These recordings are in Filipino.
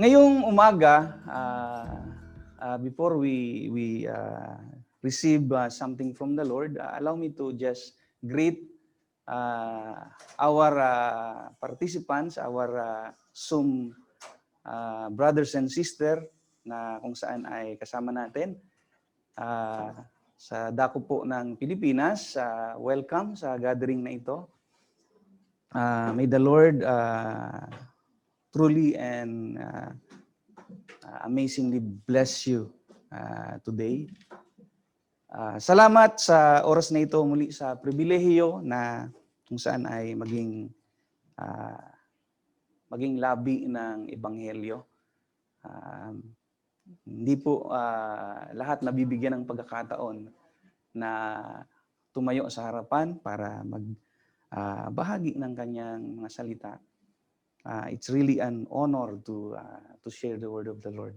Ngayong umaga, before we receive something from the Lord, allow me to just greet our participants, our Zoom brothers and sisters na kung saan ay kasama natin sa dako po ng Pilipinas. Welcome sa gathering na ito. May the Lord truly and amazingly bless you today. Salamat sa oras na ito muli sa pribilehiyo na kung saan ay maging labi ng Ebanghelyo. Hindi po lahat nabibigyan ng pagkakataon na tumayo sa harapan para magbahagi ng kanyang mga salita. It's really an honor to share the word of the Lord.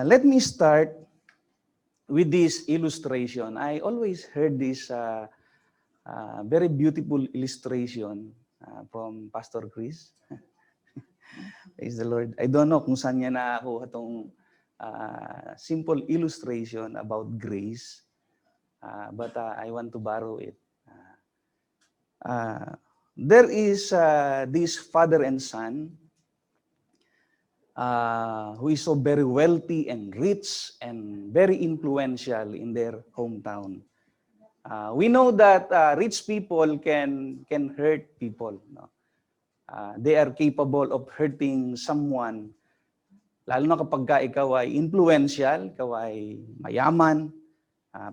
Let me start with this illustration. I always heard this very beautiful illustration from Pastor Chris. Praise the Lord. I don't know kung saan niya nakakuha itong simple illustration about grace, but I want to borrow it. There is this father and son who is so very wealthy and rich and very influential in their hometown. We know that rich people can hurt people. No? They are capable of hurting someone, lalo na kapag ikaw ay influential, ikaw ay mayaman,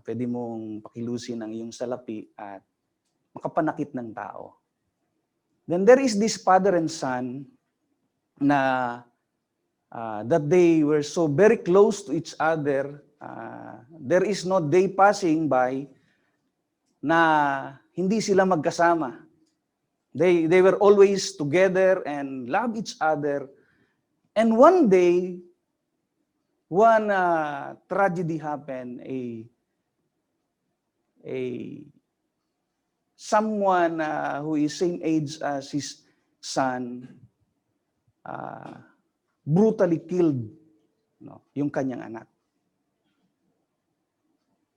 pwede mong pakilusin ang iyong salapi at makapanakit ng tao. Then there is this father and son na that they were so very close to each other. There is no day passing by na hindi sila magkasama. They were always together and love each other. And one day, one tragedy happened. Someone who is same age as his son brutally killed yung kanyang anak.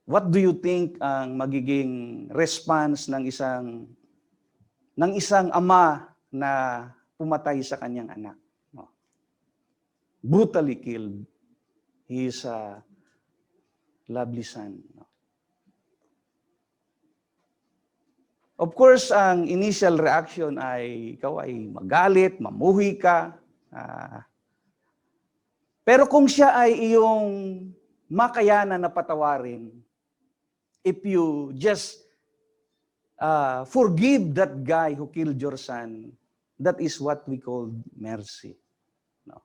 What do you think ang magiging response ng isang ama na pumatay sa kanyang anak? Brutally killed his lovely son. Of course, ang initial reaction ay ikaw ay magalit, mamuhi ka. Pero kung siya ay iyong makayanan na patawarin, if you just forgive that guy who killed your son, that is what we call mercy. No?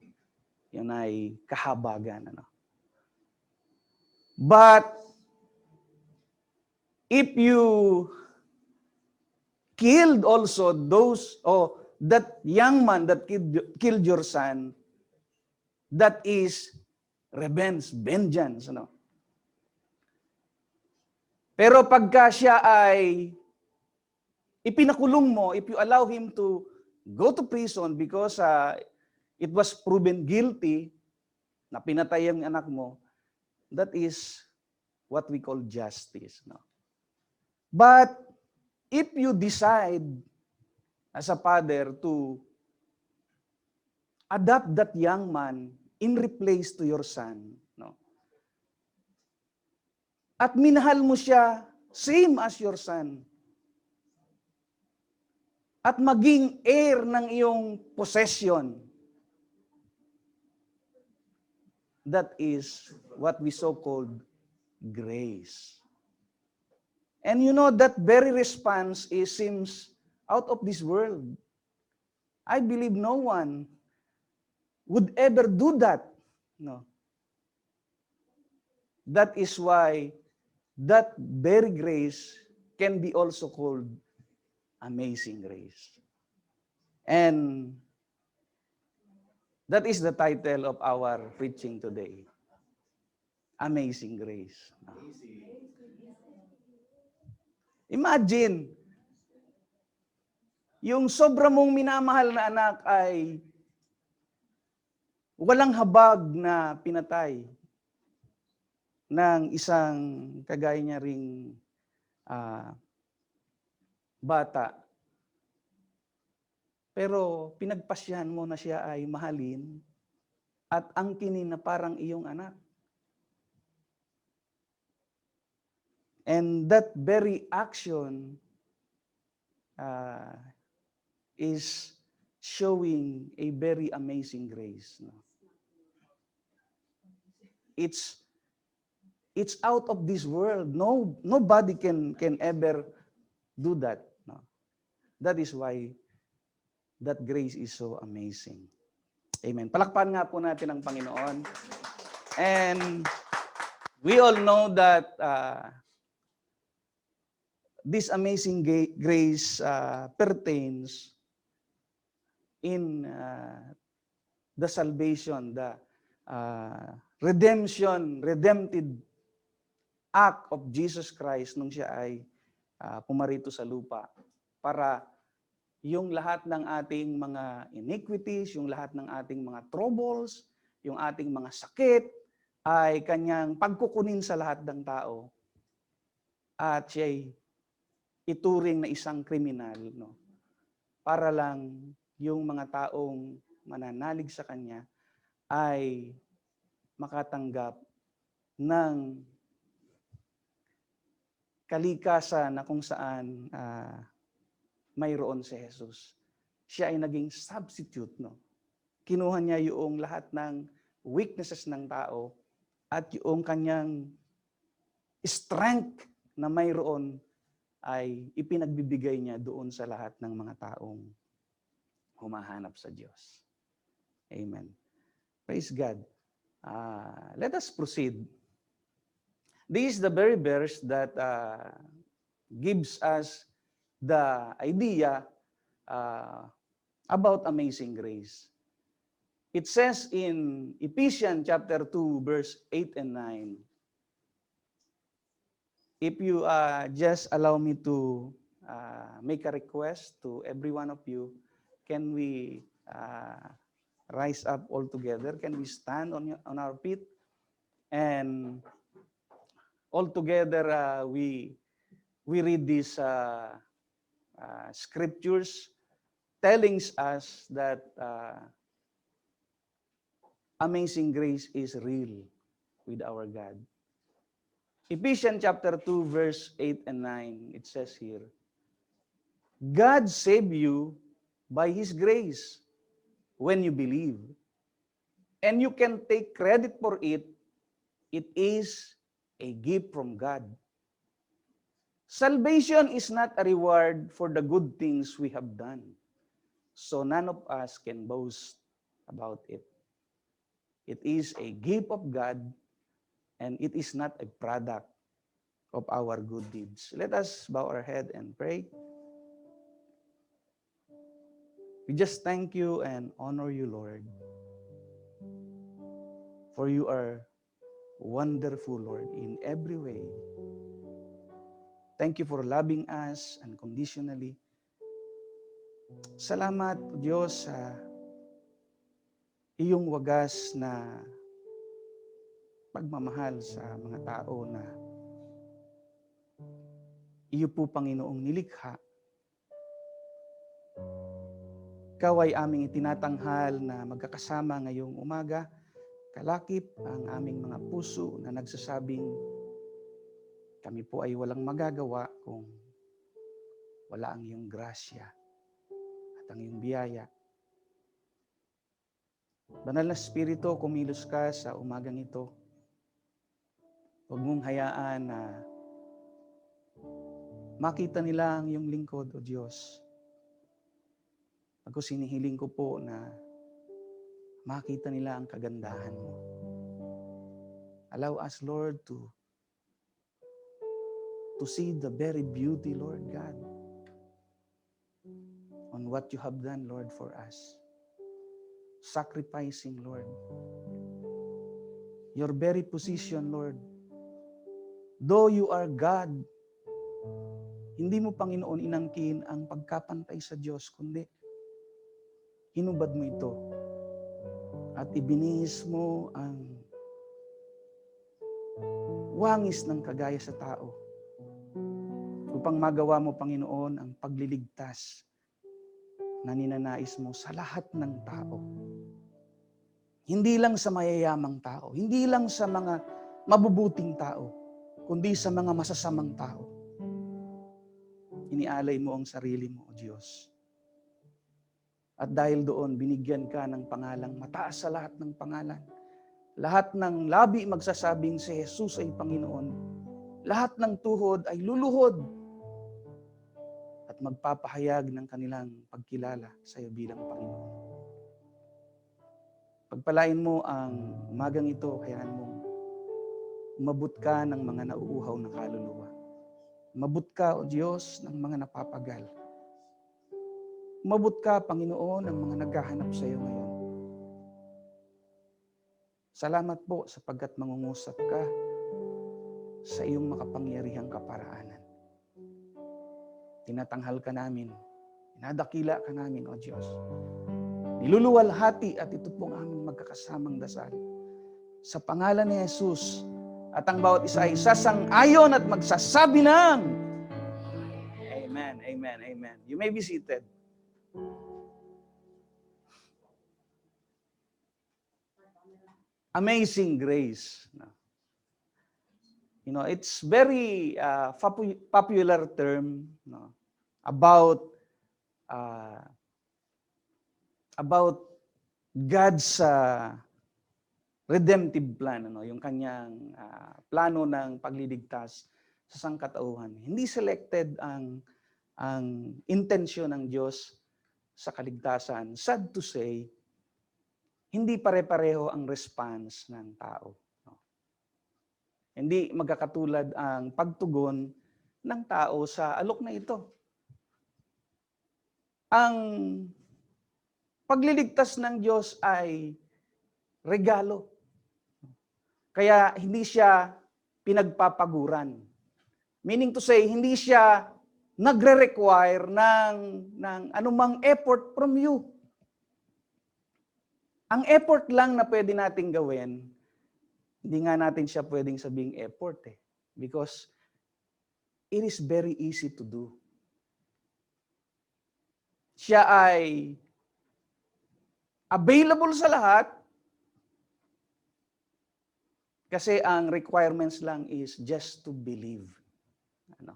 Yan ay kahabagan. But if you killed also those, that young man that killed your son, that is revenge, vengeance. Pero pagka siya ay ipinakulong mo, if you allow him to go to prison because it was proven guilty na pinatay ang anak mo, that is what we call justice. But if you decide as a father to adopt that young man in replace to your son, at minahal mo siya same as your son, at maging heir ng iyong possession, that is what we so-called grace. And you know, that very response seems out of this world. I believe no one would ever do that. No. That is why that very grace can be also called amazing grace. And that is the title of our preaching today. Amazing grace. Imagine, yung sobra mong minamahal na anak ay walang habag na pinatay ng isang kagaya niya ring bata. Pero pinagpasyahan mo na siya ay mahalin at angkinin na parang iyong anak. And that very action is showing a very amazing grace. No? It's out of this world. Nobody can ever do that. No? That is why that grace is so amazing. Amen. Palakpan nga po natin ang Panginoon. And we all know that this amazing grace pertains in the salvation, the redemptive act of Jesus Christ nung siya ay pumarito sa lupa para yung lahat ng ating mga iniquities, yung lahat ng ating mga troubles, yung ating mga sakit ay kanyang pagkukunin sa lahat ng tao at siya'y ituring na isang kriminal, no? Para lang yung mga taong mananalig sa kanya ay makatanggap ng kalikasan na kung saan mayroon si Jesus. Siya ay naging substitute, no? Kinuha niya yung lahat ng weaknesses ng tao at yung kanyang strength na mayroon ay ipinagbibigay niya doon sa lahat ng mga taong humahanap sa Diyos. Amen. Praise God. Let us proceed. This is the very verse that gives us the idea about amazing grace. It says in Ephesians chapter 2, verse 8 and 9. If you just allow me to make a request to every one of you, can we rise up all together? Can we stand on our feet? And all together we read these scriptures telling us that amazing grace is real with our God. Ephesians chapter 2, verse 8 and 9, it says here, God saved you by His grace when you believe. And you can take credit for it. It is a gift from God. Salvation is not a reward for the good things we have done. So none of us can boast about it. It is a gift of God, and it is not a product of our good deeds. Let us bow our head and pray. We just thank you and honor you, Lord. For you are wonderful, Lord, in every way. Thank you for loving us unconditionally. Salamat, Diyos, sa iyong wagas na pagmamahal sa mga tao na iyo po, Panginoong, nilikha. Ikaw ay aming itinatanghal na magkakasama ngayong umaga. Kalakip ang aming mga puso na nagsasabing kami po ay walang magagawa kung wala ang iyong grasya at ang iyong biyaya. Banal na Espiritu, kumilos ka sa umagang ito. Huwag mong hayaan na makita nila ang iyong lingkod, O Diyos. Ako sinihiling ko po na makita nila ang kagandahan mo. Allow us, Lord, to see the very beauty, Lord God, on what you have done, Lord, for us. Sacrificing, Lord. Your very position, Lord. Though you are God, hindi mo, Panginoon, inangkin ang pagkapantay sa Diyos, kundi hinubad mo ito at ibinihis mo ang wangis ng kagaya sa tao upang magawa mo, Panginoon, ang pagliligtas na ninanais mo sa lahat ng tao. Hindi lang sa mayayamang tao, hindi lang sa mga mabubuting tao, kundi sa mga masasamang tao. Inialay mo ang sarili mo, O Diyos. At dahil doon, binigyan ka ng pangalang mataas sa lahat ng pangalan. Lahat ng labi magsasabing si Jesus ay Panginoon. Lahat ng tuhod ay luluhod at magpapahayag ng kanilang pagkilala sa iyo bilang Panginoon. Pagpalain mo ang umagang ito, kayaan mo umabot ka ng mga nauuhaw na kaluluwa. Umabot ka, O Diyos, ng mga napapagal. Umabot ka, Panginoon, ng mga naghahanap sa iyo ngayon. Salamat po sapagkat mangungusap ka sa iyong makapangyarihang kaparaanan. Tinatanghal ka namin, dinadakila ka namin, O Diyos. Niluluwalhati at ito pong aming magkakasamang dasal. Sa pangalan ni Jesus, at ang bawat isa ay sasang-ayon at magsasabi ng Amen, Amen, Amen. You may be seated. Amazing grace. You know, it's very popular term, no, about God's redemptive plan, ano, yung kanyang plano ng pagliligtas sa sangkatauhan. Hindi selected ang intensyon ng Diyos sa kaligtasan. Sad to say, hindi pare-pareho ang response ng tao. No? Hindi magkakatulad ang pagtugon ng tao sa alok na ito. Ang pagliligtas ng Diyos ay regalo. Kaya hindi siya pinagpapaguran. Meaning to say, hindi siya nagre-require ng anumang effort from you. Ang effort lang na pwede nating gawin, hindi nga natin siya pwedeng sabing effort because it is very easy to do. Siya ay available sa lahat kasi ang requirements lang is just to believe. Ano?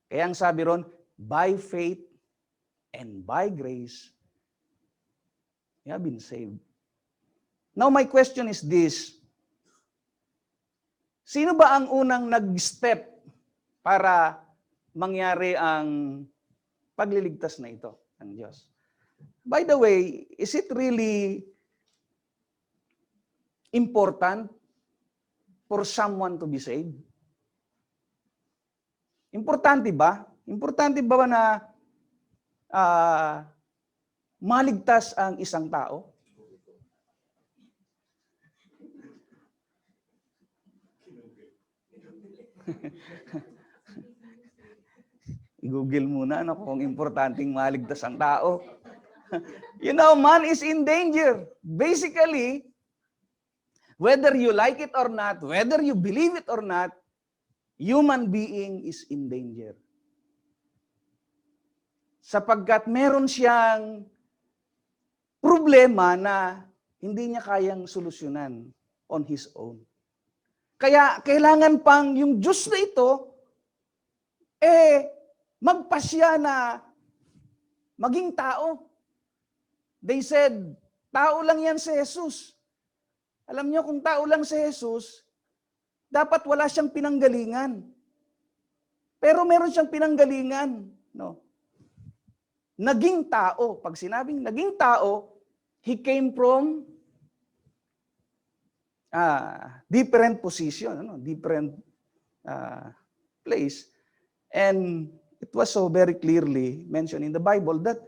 Kaya ang sabi ron, by faith and by grace, you have been saved. Now my question is this. Sino ba ang unang nag-step para mangyari ang pagliligtas na ito ng Diyos? By the way, is it really important for someone to be saved? Importante ba? Importante ba na maligtas ang isang tao? I-Google muna kung importanteng maligtas ang tao. You know, man is in danger. Basically, whether you like it or not, whether you believe it or not, human being is in danger. Sapagkat meron siyang problema na hindi niya kayang solusyonan on his own. Kaya kailangan pang yung Diyos na ito, magpasya na maging tao. They said, tao lang yan si Jesus. Alam niyo, kung tao lang si Jesus, dapat wala siyang pinanggalingan. Pero meron siyang pinanggalingan. No? Naging tao. Pag sinabing naging tao, he came from different position, different place. And it was so very clearly mentioned in the Bible that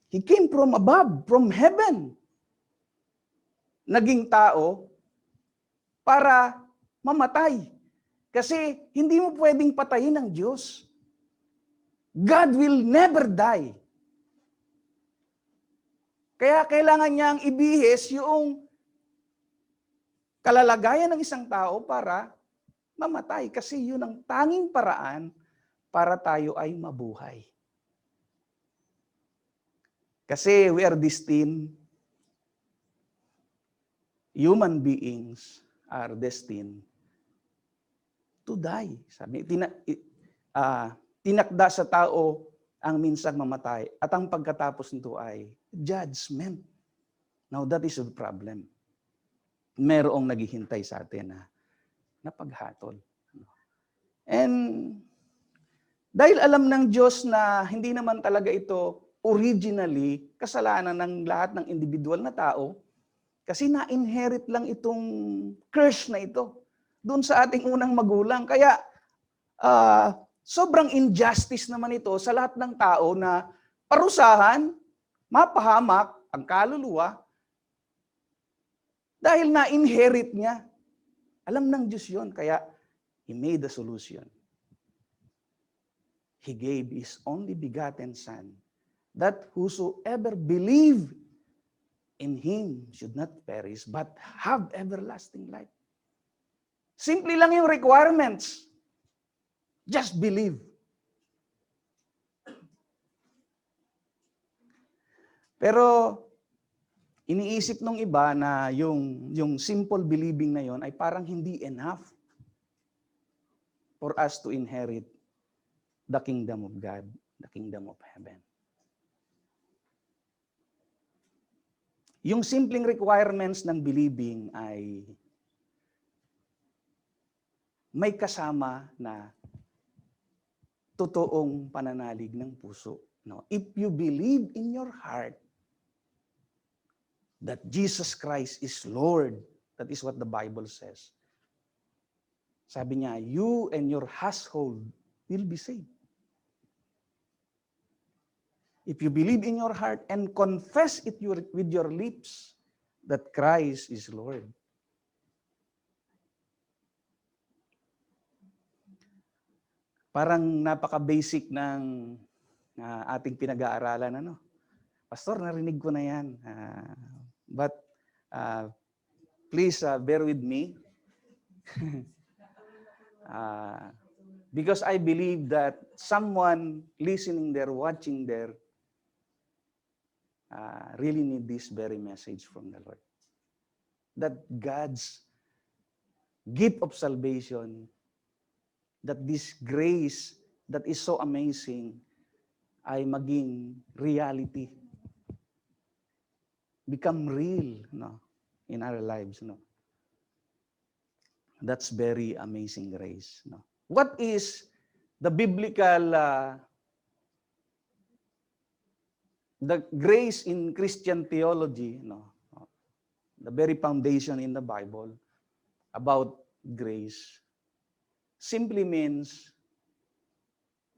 he came from above, from heaven. Naging tao para mamatay. Kasi hindi mo pwedeng patayin ng Diyos. God will never die. Kaya kailangan niyang ibihis yung kalalagayan ng isang tao para mamatay. Kasi yun ang tanging paraan para tayo ay mabuhay. Kasi we are destined, human beings are destined to die. Sabi, tinakda sa tao ang minsang mamatay at ang pagkatapos nito ay judgment. Now that is the problem. Merong naghihintay sa atin na paghatol. And dahil alam ng Diyos na hindi naman talaga ito originally kasalanan ng lahat ng individual na tao, kasi na-inherit lang itong curse na ito doon sa ating unang magulang. Kaya sobrang injustice naman ito sa lahat ng tao na parusahan, mapahamak ang kaluluwa dahil na-inherit niya. Alam ng Diyos yun, kaya He made a solution. He gave His only begotten Son, that whosoever believe in Him should not perish, but have everlasting life. Simple lang yung requirements. Just believe. Pero iniisip ng iba na yung simple believing na yon ay parang hindi enough for us to inherit the kingdom of God, the kingdom of heaven. Yung simpleng requirements ng believing ay may kasama na totoong pananalig ng puso. No? If you believe in your heart that Jesus Christ is Lord, that is what the Bible says. Sabi niya, you and your household will be saved. If you believe in your heart and confess it with your lips that Christ is Lord. Parang napaka-basic ng ating pinag-aaralan. Pastor, narinig ko na yan. But please bear with me. Because I believe that someone listening there, watching there, really need this very message from the Lord. That God's gift of salvation, that this grace that is so amazing ay maging reality. Become real in our lives. That's very amazing grace. What is the biblical the grace in Christian theology, the very foundation in the Bible about grace, simply means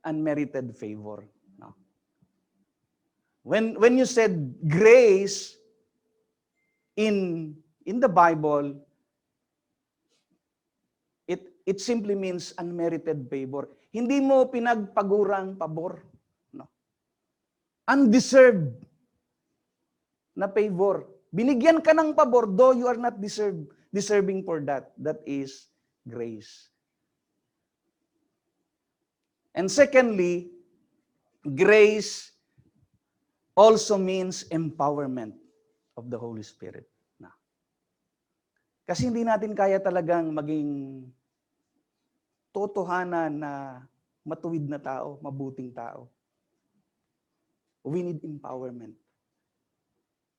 unmerited favor. When you said grace in the Bible, it simply means unmerited favor. Hindi mo pinagpagurang pabor. Undeserved na favor. Binigyan ka ng pabor, though you are not deserving for that. That is grace. And secondly, grace also means empowerment of the Holy Spirit. Kasi hindi natin kaya talagang maging totohanan na matuwid na tao, mabuting tao. We need empowerment.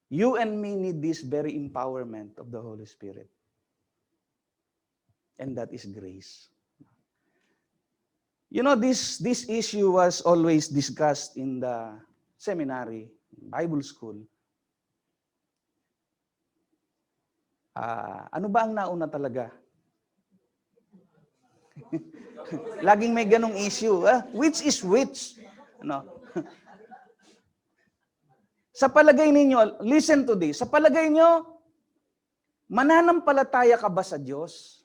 You and me need this very empowerment of the Holy Spirit. And that is grace. This issue was always discussed in the seminary, Bible school. Ano ba ang nauna talaga? Laging may ganong issue. Which is which? Sa palagay ninyo, listen to this. Sa palagay nyo, mananampalataya ka ba sa Diyos?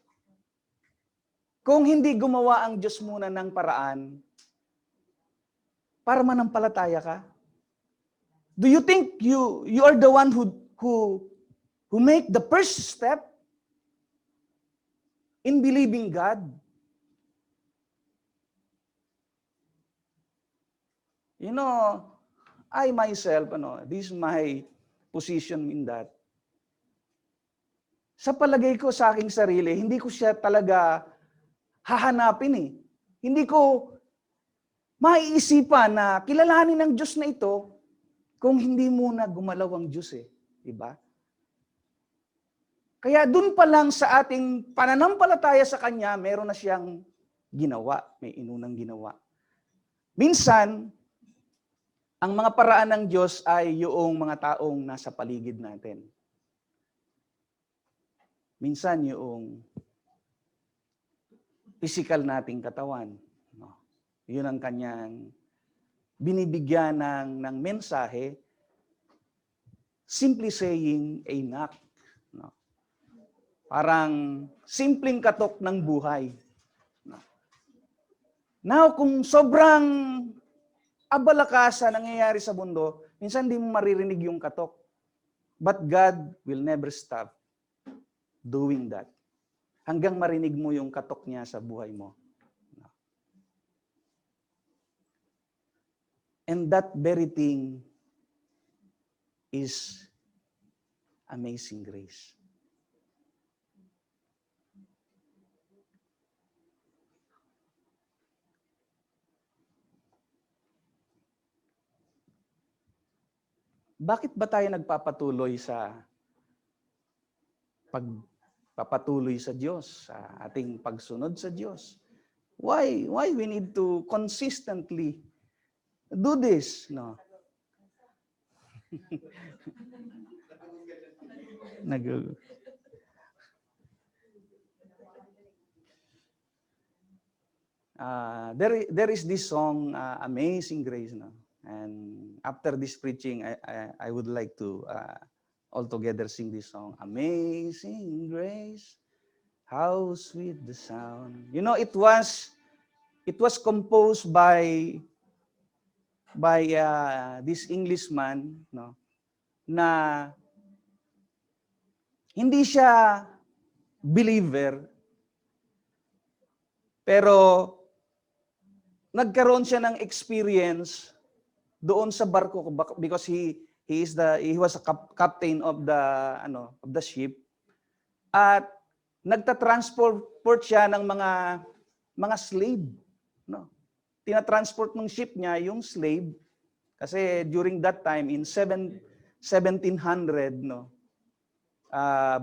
Kung hindi gumawa ang Diyos muna ng paraan para manampalataya ka? Do you think you are the one who make the first step in believing God? You know, I myself, this is my position in that. Sa palagay ko sa aking sarili, hindi ko siya talaga hahanapin eh. Hindi ko maiisipan na kilalanin ng Diyos na ito kung hindi muna gumalaw ang Diyos eh. Diba? Kaya dun pa lang sa ating pananampalataya sa Kanya, meron na siyang ginawa, may inunang ginawa. Minsan, ang mga paraan ng Diyos ay yung mga taong nasa paligid natin. Minsan yung physical nating katawan. No? Yun ang kanyang binibigyan ng mensahe, simply saying a knock. No? Parang simpleng katok ng buhay. No? Now, kung sobrang abala ka sa nangyayari sa mundo, minsan hindi mo maririnig yung katok. But God will never stop doing that. Hanggang marinig mo yung katok niya sa buhay mo. And that very thing is amazing grace. Bakit ba tayo nagpapatuloy sa pagpapatuloy sa Diyos, sa ating pagsunod sa Diyos? Why we need to consistently do this? No. There is this song, Amazing Grace, no? And after this preaching, I would like to all together sing this song. Amazing Grace, how sweet the sound. You know, it was composed by this Englishman, no, na hindi siya believer, pero nagkaroon siya ng experience doon sa barko because he was a captain of the ship, at nagta-transport siya ng mga slave, no. Tina-transport ng ship niya yung slave kasi during that time in 1700, no,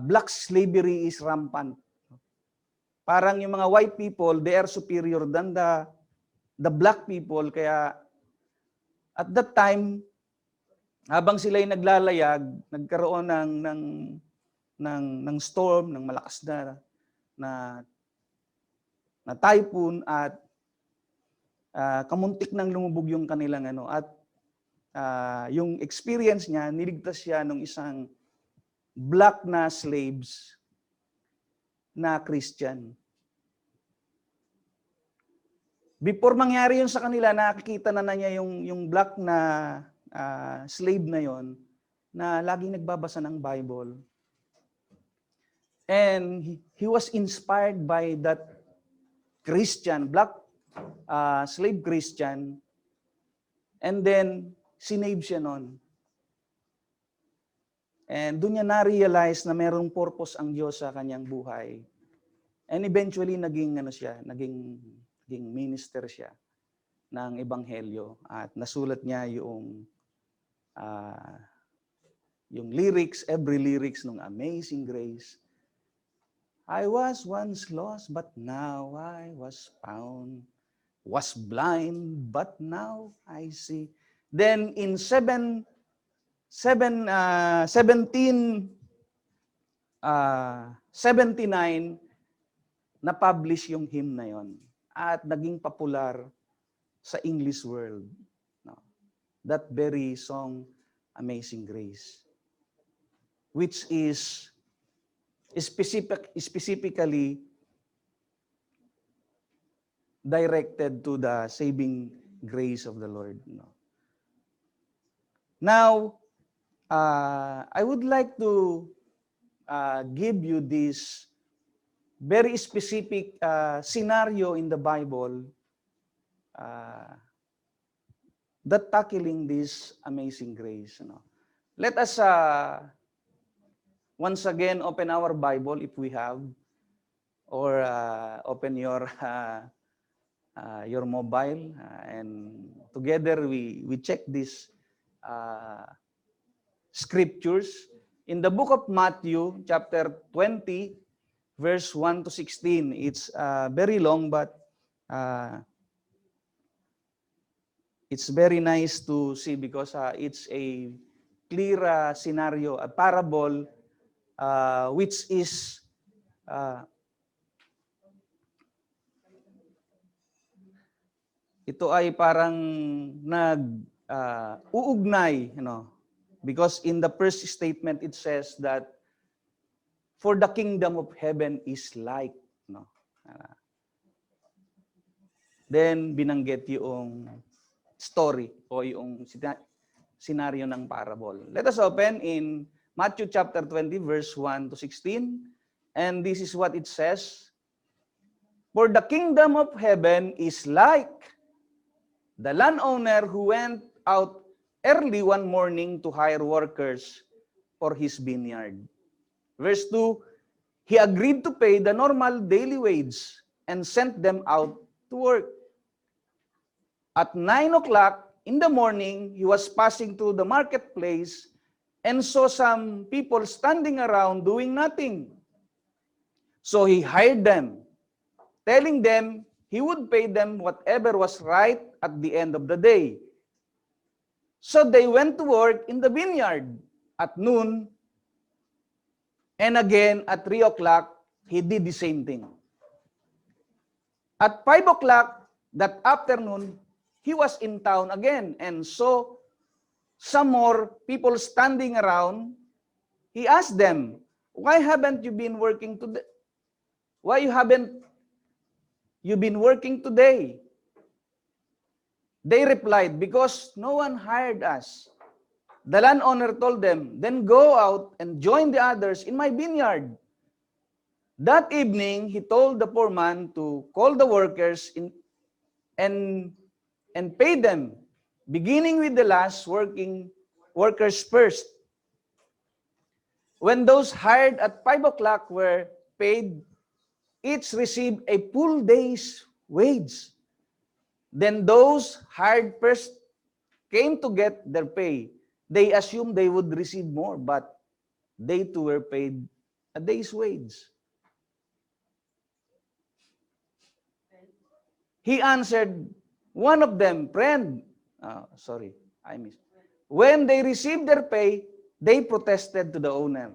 black slavery is rampant. Parang yung mga white people, they are superior than the black people, kaya at that time, habang sila'y naglalayag, nagkaroon ng storm, ng malakas na typhoon, at kamuntik nang lumubog yung kanilang at yung experience niya, niligtas siya ng isang black na slaves na Christian. Before mangyari yun sa kanila, nakikita na niya yung black na slave na yon na laging nagbabasa ng Bible. And he was inspired by that Christian, black slave Christian. And then, sinave siya nun. And doon niya na-realize na merong purpose ang Diyos sa kanyang buhay. And eventually, naging minister siya ng ebanghelyo, at nasulat niya yung lyrics, every lyrics ng Amazing Grace. I was once lost, but now I was found. Was blind, but now I see. Then in 1779, na-publish yung hymn na yon at naging popular sa English world. No? That very song, Amazing Grace, which is specifically directed to the saving grace of the Lord. No? Now, I would like to give you this very specific scenario in the Bible that tackling this amazing grace. Let us once again open our Bible if we have, or open your mobile, and together we check these scriptures in the book of Matthew, chapter 20, verse 1 to 16. It's very long, but it's very nice to see because it's a clear scenario, a parable, which is ito ay parang uugnay, because in the first statement it says that for the kingdom of heaven is like, then binanggit yung story o yung scenario ng parable. Let us open in Matthew chapter 20 verse 1 to 16, and this is what it says. For the kingdom of heaven is like the landowner who went out early one morning to hire workers for his vineyard. Verse 2, he agreed to pay the normal daily wage and sent them out to work. At 9 o'clock in the morning, he was passing through the marketplace and saw some people standing around doing nothing. So he hired them, telling them he would pay them whatever was right at the end of the day. So they went to work in the vineyard at noon, and again at 3 o'clock, he did the same thing. At 5 o'clock that afternoon, he was in town again and saw some more people standing around. He asked them, "Why haven't you been working today? Why haven't you been working today?" They replied, "Because no one hired us." The landowner told them, "Then go out and join the others in my vineyard." That evening, he told the poor man to call the workers and pay them, beginning with the last workers first. When those hired at 5 o'clock were paid, each received a full day's wage. Then those hired first came to get their pay. They assumed they would receive more, but they too were paid a day's wage. He answered one of them, "Friend," when they received their pay, they protested to the owner,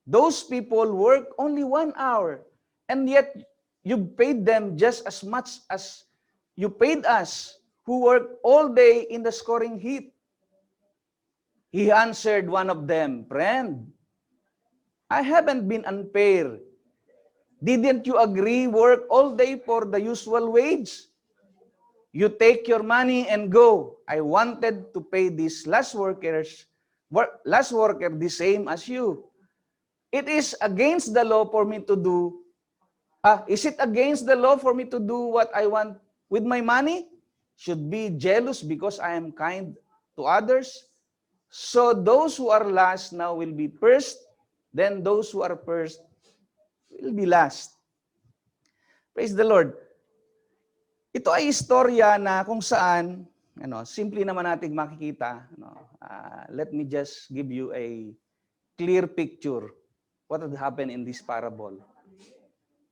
"Those people work only 1 hour, and yet you paid them just as much as you paid us, who worked all day in the scorching heat." He answered one of them, "Friend, I haven't been unfair. Didn't you agree work all day for the usual wage? You take your money and go. I wanted to pay this last worker the same as you. It is against the law for me to do. Is it against the law for me to do what I want with my money? Should be jealous because I am kind to others. So those who are last now will be first, then those who are first will be last." Praise the Lord. Ito ay istorya na kung saan, simple naman nating makikita. Let me just give you a clear picture what had happened in this parable.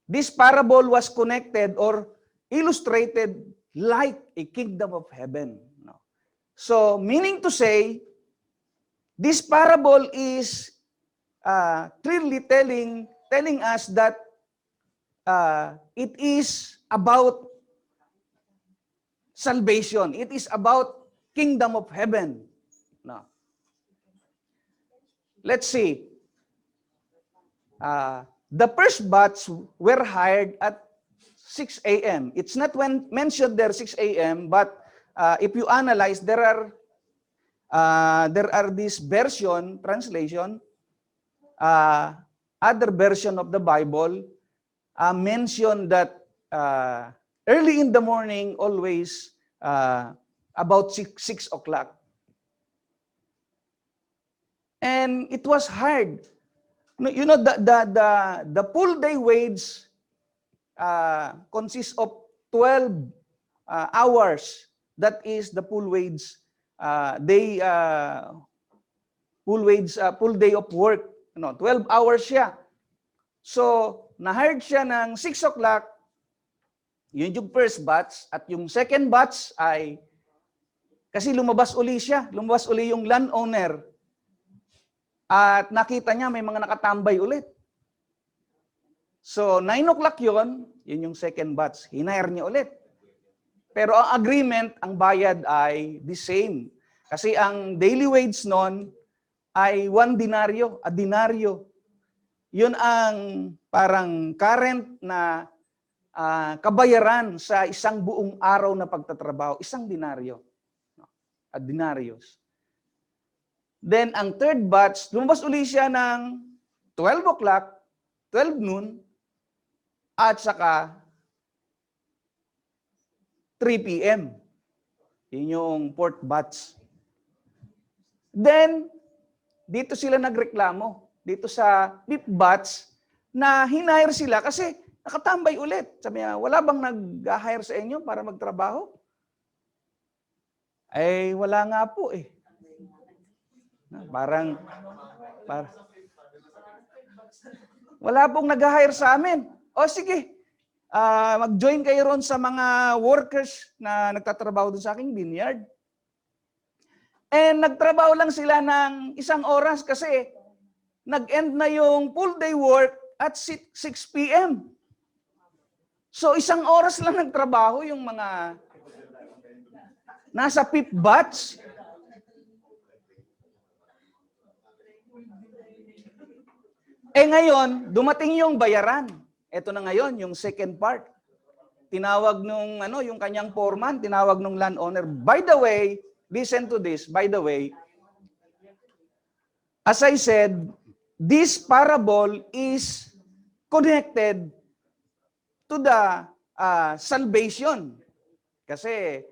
This parable was connected or illustrated like a kingdom of heaven. So, meaning to say, this parable is clearly telling us that it is about salvation. It is about kingdom of heaven. Now, let's see. The first batch were hired at 6 a.m. It's not mentioned there 6 a.m., but if you analyze, there are there are this translation, other version of the Bible mention that early in the morning, always about 6 o'clock. And it was hard. You know, the full day wage consists of 12 hours. That is the full wage full day of work. 12 hours siya. So, na-hired siya ng 6 o'clock, yun yung first batch, at yung second batch ay, kasi lumabas uli yung landowner, at nakita niya may mga nakatambay ulit. So, 9 o'clock yun yung second batch, hinire niya ulit. Pero ang agreement, ang bayad ay the same. Kasi ang daily wage nun ay 1 denaryo, a denaryo. Yun ang parang current na kabayaran sa isang buong araw na pagtatrabaho, 1 denaryo. A denarios. Then, ang third batch, lumabas uli siya ng 12 o'clock, 12 noon, at saka 3 p.m. Yun yung fourth batch. Then, dito sila nagreklamo. Dito sa fifth batch, na hinire sila kasi nakatambay ulit. Sabi niya, wala bang nag-hire sa inyo para magtrabaho? Eh, wala nga po eh. Parang wala pong nag-hire sa amin. O sige, mag-join kayo ron sa mga workers na nagtatrabaho dun sa aking vineyard. And nagtrabaho lang sila ng 1 oras kasi nag-end na yung full day work at 6 p.m. So 1 oras lang nagtrabaho yung mga nasa fifth batch. Eh ngayon, dumating yung bayaran. Ito na ngayon, yung second part. Tinawag nung yung kanyang foreman, tinawag nung landowner. By the way, listen to this. By the way, as I said, this parable is connected to the salvation. Kasi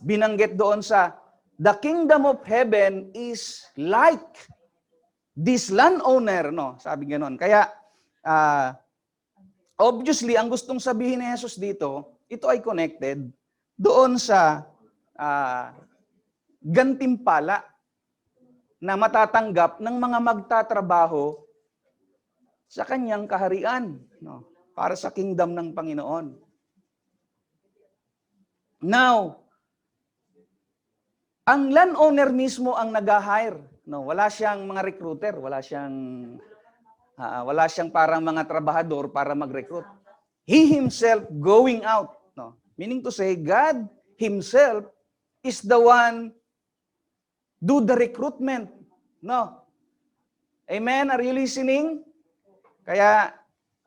binanggit doon sa the kingdom of heaven is like this landowner, no? Sabi ganoon. Kaya obviously ang gustong sabihin ni Jesus dito, ito ay connected doon sa gantimpala na matatanggap ng mga magtatrabaho sa kanyang kaharian, no? Para sa kingdom ng Panginoon. Now, ang landowner mismo ang nag-hire, no? Wala siyang mga recruiter, wala siyang parang mga trabahador para mag-recruit. He himself going out, no? Meaning to say, God himself is the one do the recruitment. No. Amen? Are you listening? Kaya,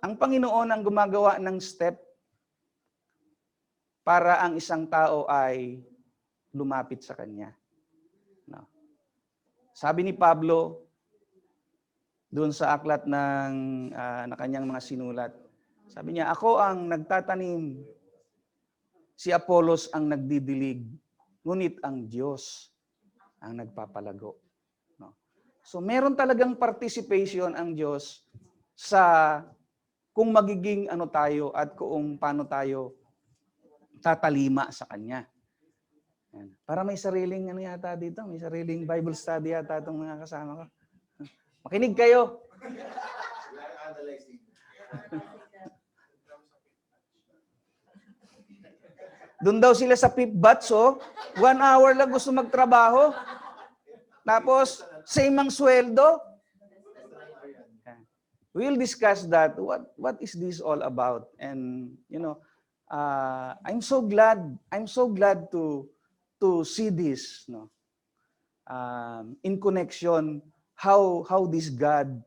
ang Panginoon ang gumagawa ng step para ang isang tao ay lumapit sa Kanya. No. Sabi ni Pablo, doon sa aklat na kanyang mga sinulat, sabi niya, ako ang nagtatanim, si Apollos ang nagdidilig, ngunit ang Diyos ang nagpapalago. No? So meron talagang participation ang Diyos sa kung magiging tayo at kung paano tayo tatalima sa Kanya. Yan. Para may sariling yata dito, may sariling Bible study yata itong mga kasama ko. Makinig kayo. Doon daw sila sa fifth batch, 1 hour lang gusto magtrabaho. Tapos, same ang sweldo. We'll discuss that. What is this all about? And, I'm so glad to see this, no? In connection, how this God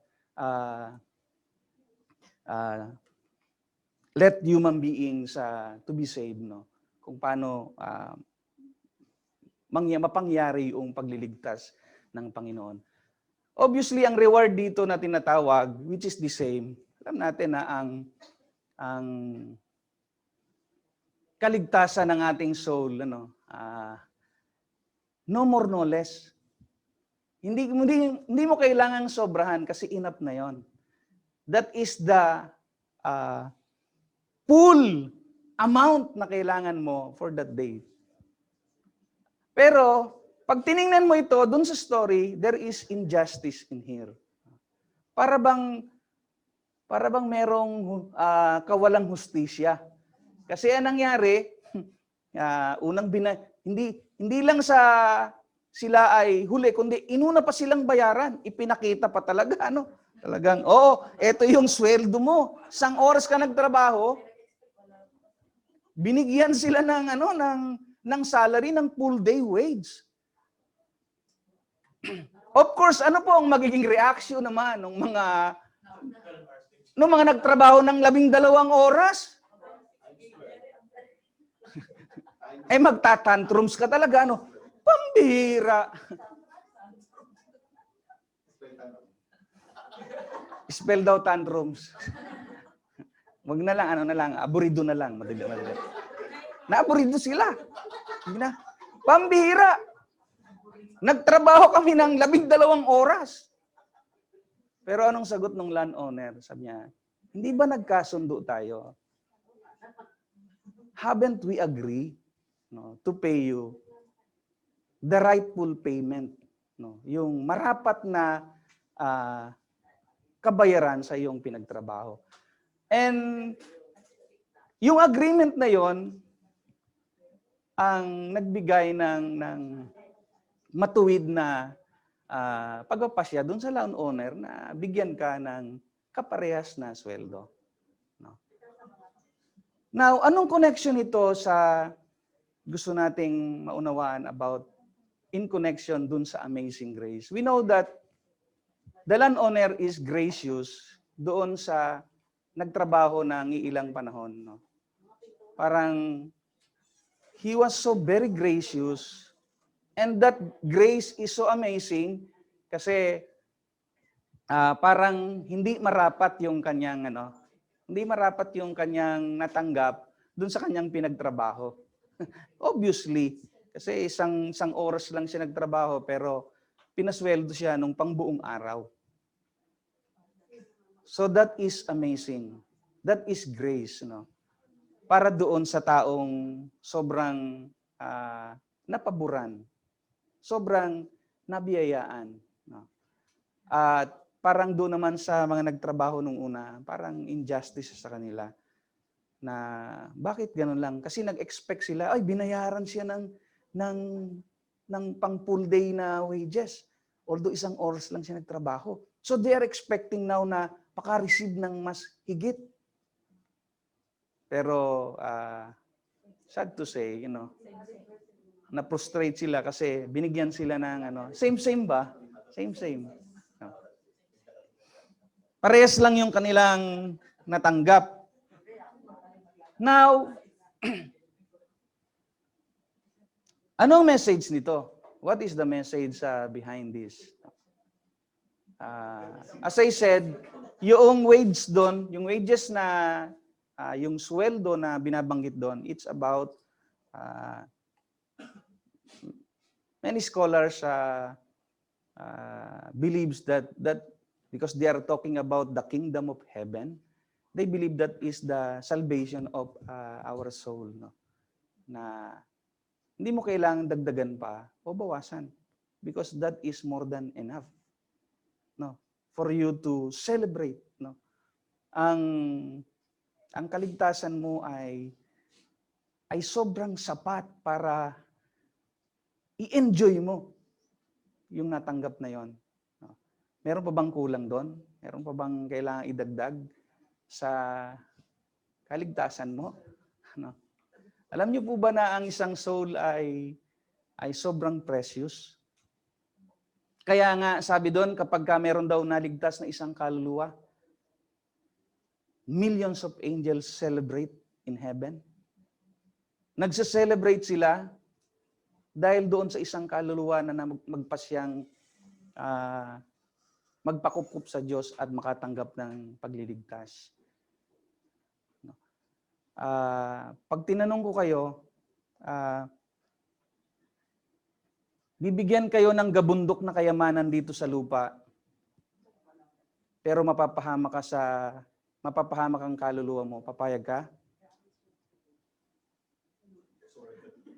let human beings to be saved, no? Kung paano mapangyari yung pagliligtas ng Panginoon. Obviously, ang reward dito na tinatawag, which is the same, alam natin na ang kaligtasan ng ating soul, no more, no less. Hindi mo kailangang sobrahan kasi enough na yon. That is the full amount na kailangan mo for that day. Pero, pag tiningnan mo ito, dun sa story, there is injustice in here. Para bang merong kawalang hustisya. Kasi ang nangyari, hindi lang sila ay huli, kundi inuna pa silang bayaran. Ipinakita pa talaga, Talagang, eto yung sweldo mo. 1 oras ka nagtrabaho, binigyan sila ng salary ng full day wage. Of course, ano po ang magiging reaction naman ng mga nagtrabaho ng 12 oras? Magtatantrums ka talaga, Pambihira. Spell daw tantrums. Wag na lang, aburido na lang. Madali. Naaburido sila. Pambihira. Nagtrabaho kami ng 12 oras. Pero anong sagot ng landowner? Sabi niya, hindi ba nagkasundo tayo? Haven't we agree to pay you the rightful payment? Yung marapat na kabayaran sa iyong pinagtrabaho. And yung agreement na yon ang nagbigay ng matuwid na pagpapasya doon sa landowner na bigyan ka ng kaparehas na sweldo. Now, anong connection ito sa gusto nating maunawaan about in connection dun sa amazing grace? We know that the landowner is gracious doon sa nagtrabaho ng ilang panahon. Parang he was so very gracious, and that grace is so amazing kasi parang hindi marapat yung kanyang natanggap dun sa kanyang pinagtrabaho. Obviously, kasi isang oras lang siya nagtrabaho pero pinasweldo siya nung pangbuong araw. So that is amazing. That is grace, para doon sa taong sobrang napaburan, sobrang nabiyayaan. At parang doon naman sa mga nagtrabaho nung una, parang injustice sa kanila na bakit ganun lang? Kasi nag-expect sila, binayaran siya ng pang full day na wages. Although 1 oras lang siya nagtrabaho. So they are expecting now na maka-receive ng mas higit. Pero sad to say, na-frustrate sila kasi binigyan sila ng same ba? Same. Parehas lang yung kanilang natanggap. Now, anong message nito? What is the message behind this? As I said, yung wage doon, yung wages na, yung sweldo na binabanggit doon, it's about, many scholars believes that because they are talking about the kingdom of heaven, they believe that is the salvation of our soul. Na hindi mo kailangang dagdagan pa o bawasan because that is more than enough for you to celebrate. Ang kaligtasan mo ay sobrang sapat para i-enjoy mo yung natanggap na yon. Meron pa bang kulang doon? Meron pa bang kailangang idagdag sa kaligtasan mo? Alam niyo po ba na ang isang soul ay sobrang precious? Kaya nga sabi doon, kapag meron daw naligtas na isang kaluluwa, millions of angels celebrate in heaven. Nagse-celebrate sila dahil doon sa isang kaluluwa na magpasyang magpakup sa Diyos at makatanggap ng pagliligtas. Pag tinanong ko kayo, bibigyan kayo ng gabundok na kayamanan dito sa lupa, pero mapapahamak ang kaluluwa mo, papayag ka?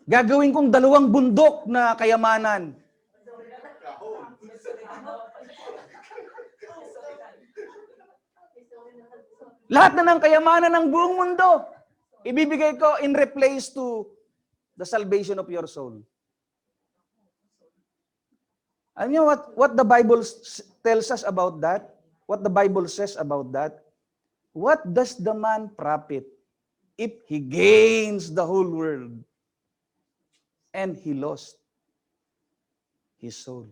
Gagawin kong 2 bundok na kayamanan. Lahat na ng kayamanan ng buong mundo, ibibigay ko in replace to the salvation of your soul. Alam niyo what the Bible tells us about that? What the Bible says about that? What does the man profit if he gains the whole world and he lost his soul?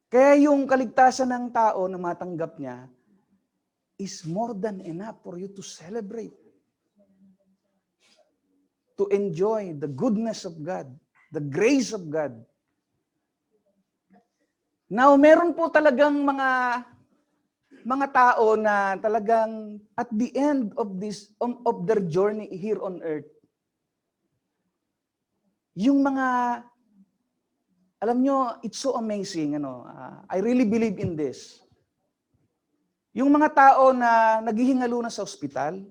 Kaya yung kaligtasan ng tao na matanggap niya is more than enough for you to celebrate. To enjoy the goodness of God, the grace of God. Now, meron po talagang mga tao na talagang at the end of their journey here on earth, yung mga, alam nyo, it's so amazing. I really believe in this. Yung mga tao na naghihingalo na sa ospital,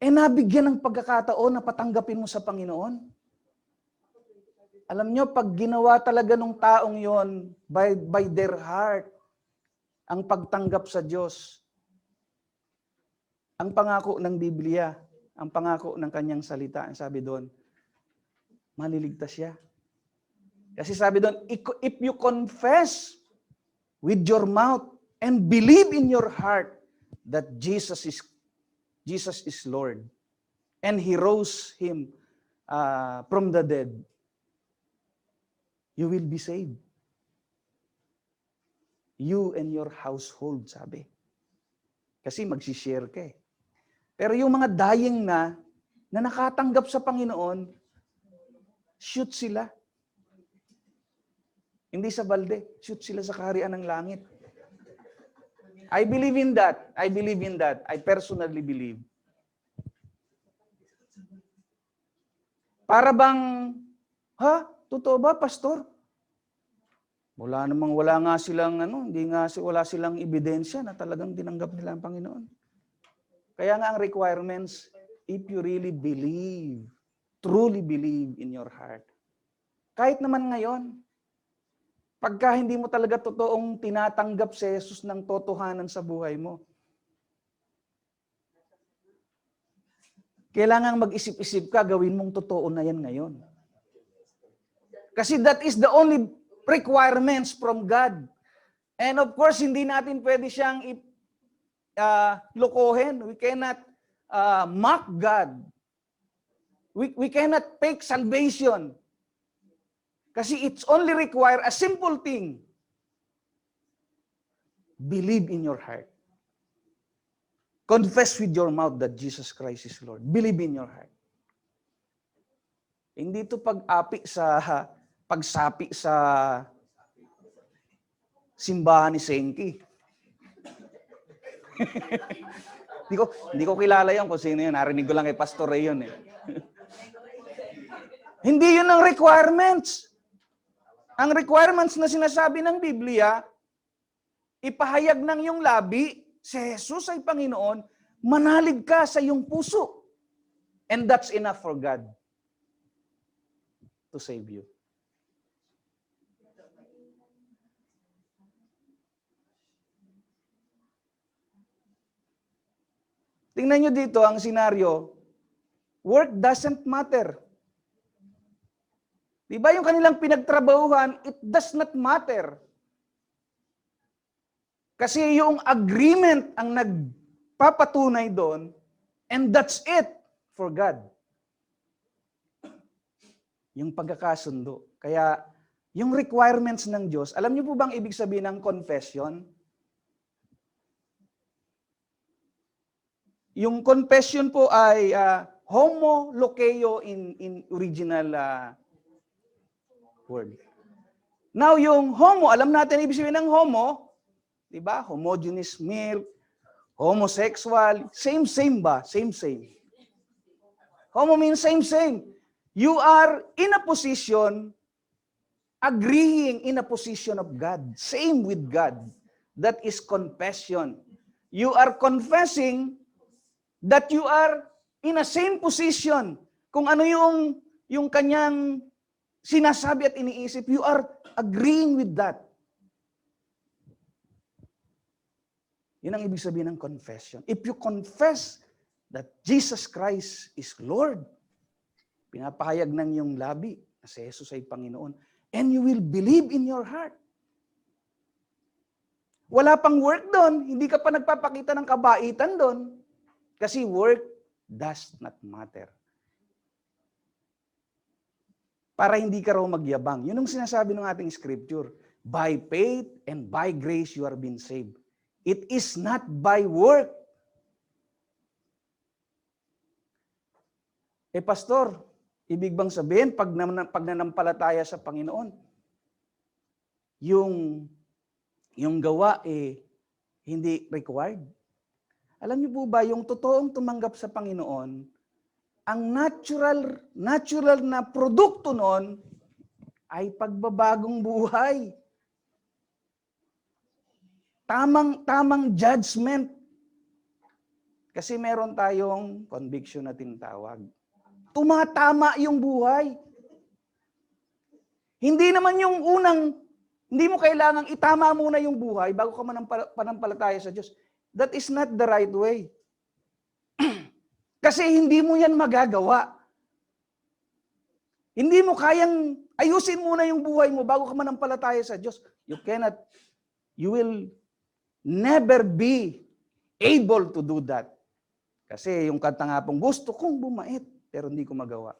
nabigyan ng pagkakataon na patanggapin mo sa Panginoon. Alam nyo, pag ginawa talaga ng taong yon by their heart, ang pagtanggap sa Diyos, ang pangako ng Biblia, ang pangako ng kanyang salita, ang sabi doon, maliligtas siya. Kasi sabi doon, if you confess with your mouth and believe in your heart that Jesus is Lord and He rose Him from the dead, you will be saved. You and your household, sabi. Kasi magsishare ka eh. Pero yung mga dying na nakatanggap sa Panginoon, shoot sila. Hindi sa balde, shoot sila sa kaharian ng langit. I believe in that. I believe in that. I personally believe. Para bang, totoo ba, pastor? Wala nga silang wala silang ebidensya na talagang tinanggap nila ang Panginoon. Kaya nga ang requirements, if you really believe, truly believe in your heart. Kahit naman ngayon, pagka hindi mo talaga totoong tinatanggap si Jesus ng totohanan sa buhay mo, kailangan mag-isip-isip ka, gawin mong totoo na yan ngayon. Kasi that is the only requirements from God. And of course, hindi natin pwede siyang lokohin. We cannot mock God. We cannot fake salvation. Kasi it's only require a simple thing. Believe in your heart. Confess with your mouth that Jesus Christ is Lord. Believe in your heart. Hindi ito pagsapi sa simbahan ni Senki. Hindi ko kilala yan kung sino yun. Narinig ko lang kay Pastor Ray yun eh. Hindi yun ang requirements. Ang requirements na sinasabi ng Biblia, ipahayag ng iyong labi, si Jesus ay Panginoon, manalig ka sa iyong puso. And that's enough for God to save you. Tingnan nyo dito ang senaryo, work doesn't matter. Diba yung kanilang pinagtrabahuhan, it does not matter. Kasi yung agreement ang nagpapatunay doon, and that's it for God. Yung pagkakasundo. Kaya, yung requirements ng Diyos, alam niyo po bang ibig sabihin ng confession? yung confession po ay homo lokeo in original word. Now, yung homo, alam natin ibig sabihin ng homo, di ba? Homogeneous male, homosexual, same ba? Same. Homo means same. You are in a position, agreeing in a position of God. Same with God. That is confession. You are confessing that you are in a same position. Kung ano yung kanyang sinasabi at iniisip, you are agreeing with that. Yun ang ibig sabihin ng confession. If you confess that Jesus Christ is Lord, pinapahayag ng iyong labi na si Jesus ay Panginoon, and you will believe in your heart. Wala pang work doon, hindi ka pa nagpapakita ng kabaitan doon, kasi work does not matter. Para hindi ka raw magyabang. Yun ang sinasabi ng ating scripture. By faith and by grace you are being saved. It is not by work. Pastor, ibig bang sabihin, pag nananampalataya sa Panginoon, yung gawa hindi required? Alam niyo po ba, yung totoong tumanggap sa Panginoon, ang natural na produkto noon ay pagbabagong buhay. Tamang judgment. Kasi meron tayong conviction na tinatawag. Tumatama yung buhay. Hindi naman yung hindi mo kailangang itama muna yung buhay bago ka manampalataya sa Diyos. That is not the right way. Kasi hindi mo yan magagawa. Hindi mo kayang ayusin muna yung buhay mo bago ka manampalataya sa Diyos. You will never be able to do that. Kasi yung kanta nga pong, gusto kong bumait, pero hindi ko magawa.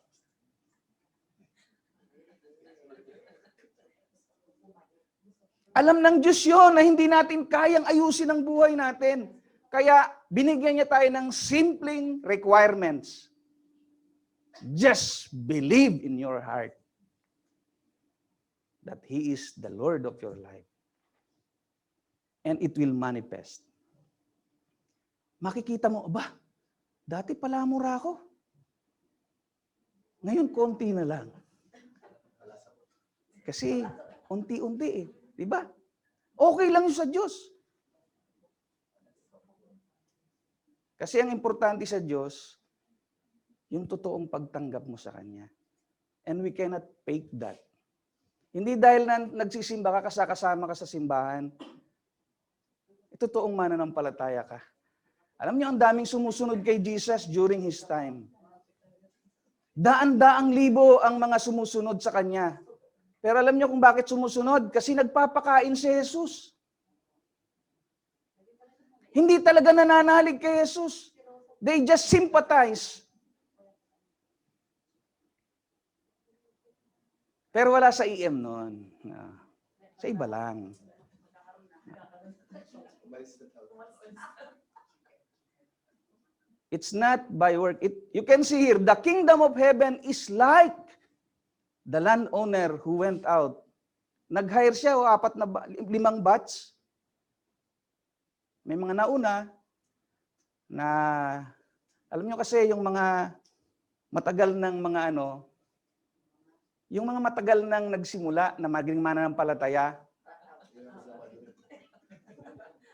Alam ng Diyos yun na hindi natin kayang ayusin ang buhay natin. Kaya binigyan niya tayo ng simpleng requirements. Just believe in your heart that He is the Lord of your life. And it will manifest. Makikita mo, dati pala mura ako. Ngayon, konti na lang. Kasi, unti-unti Diba? Okay lang yun sa Diyos. Kasi ang importante sa Diyos, yung totoong pagtanggap mo sa Kanya. And we cannot fake that. Hindi dahil na nagsisimba ka, kasama ka sa simbahan, totoong mananampalataya ka. Alam niyo, ang daming sumusunod kay Jesus during His time. Daan-daang libo ang mga sumusunod sa Kanya. Pero alam niyo kung bakit sumusunod? Kasi nagpapakain si Jesus. Hindi talaga nananalig kay Jesus. They just sympathize. Pero wala sa EM noon. Sa iba lang. It's not by work. You can see here, the kingdom of heaven is like the landowner who went out. Nag-hire siya 5 batch. May mga nauna na, alam nyo kasi yung mga matagal ng mga yung mga matagal nang nagsimula na maging mananampalataya.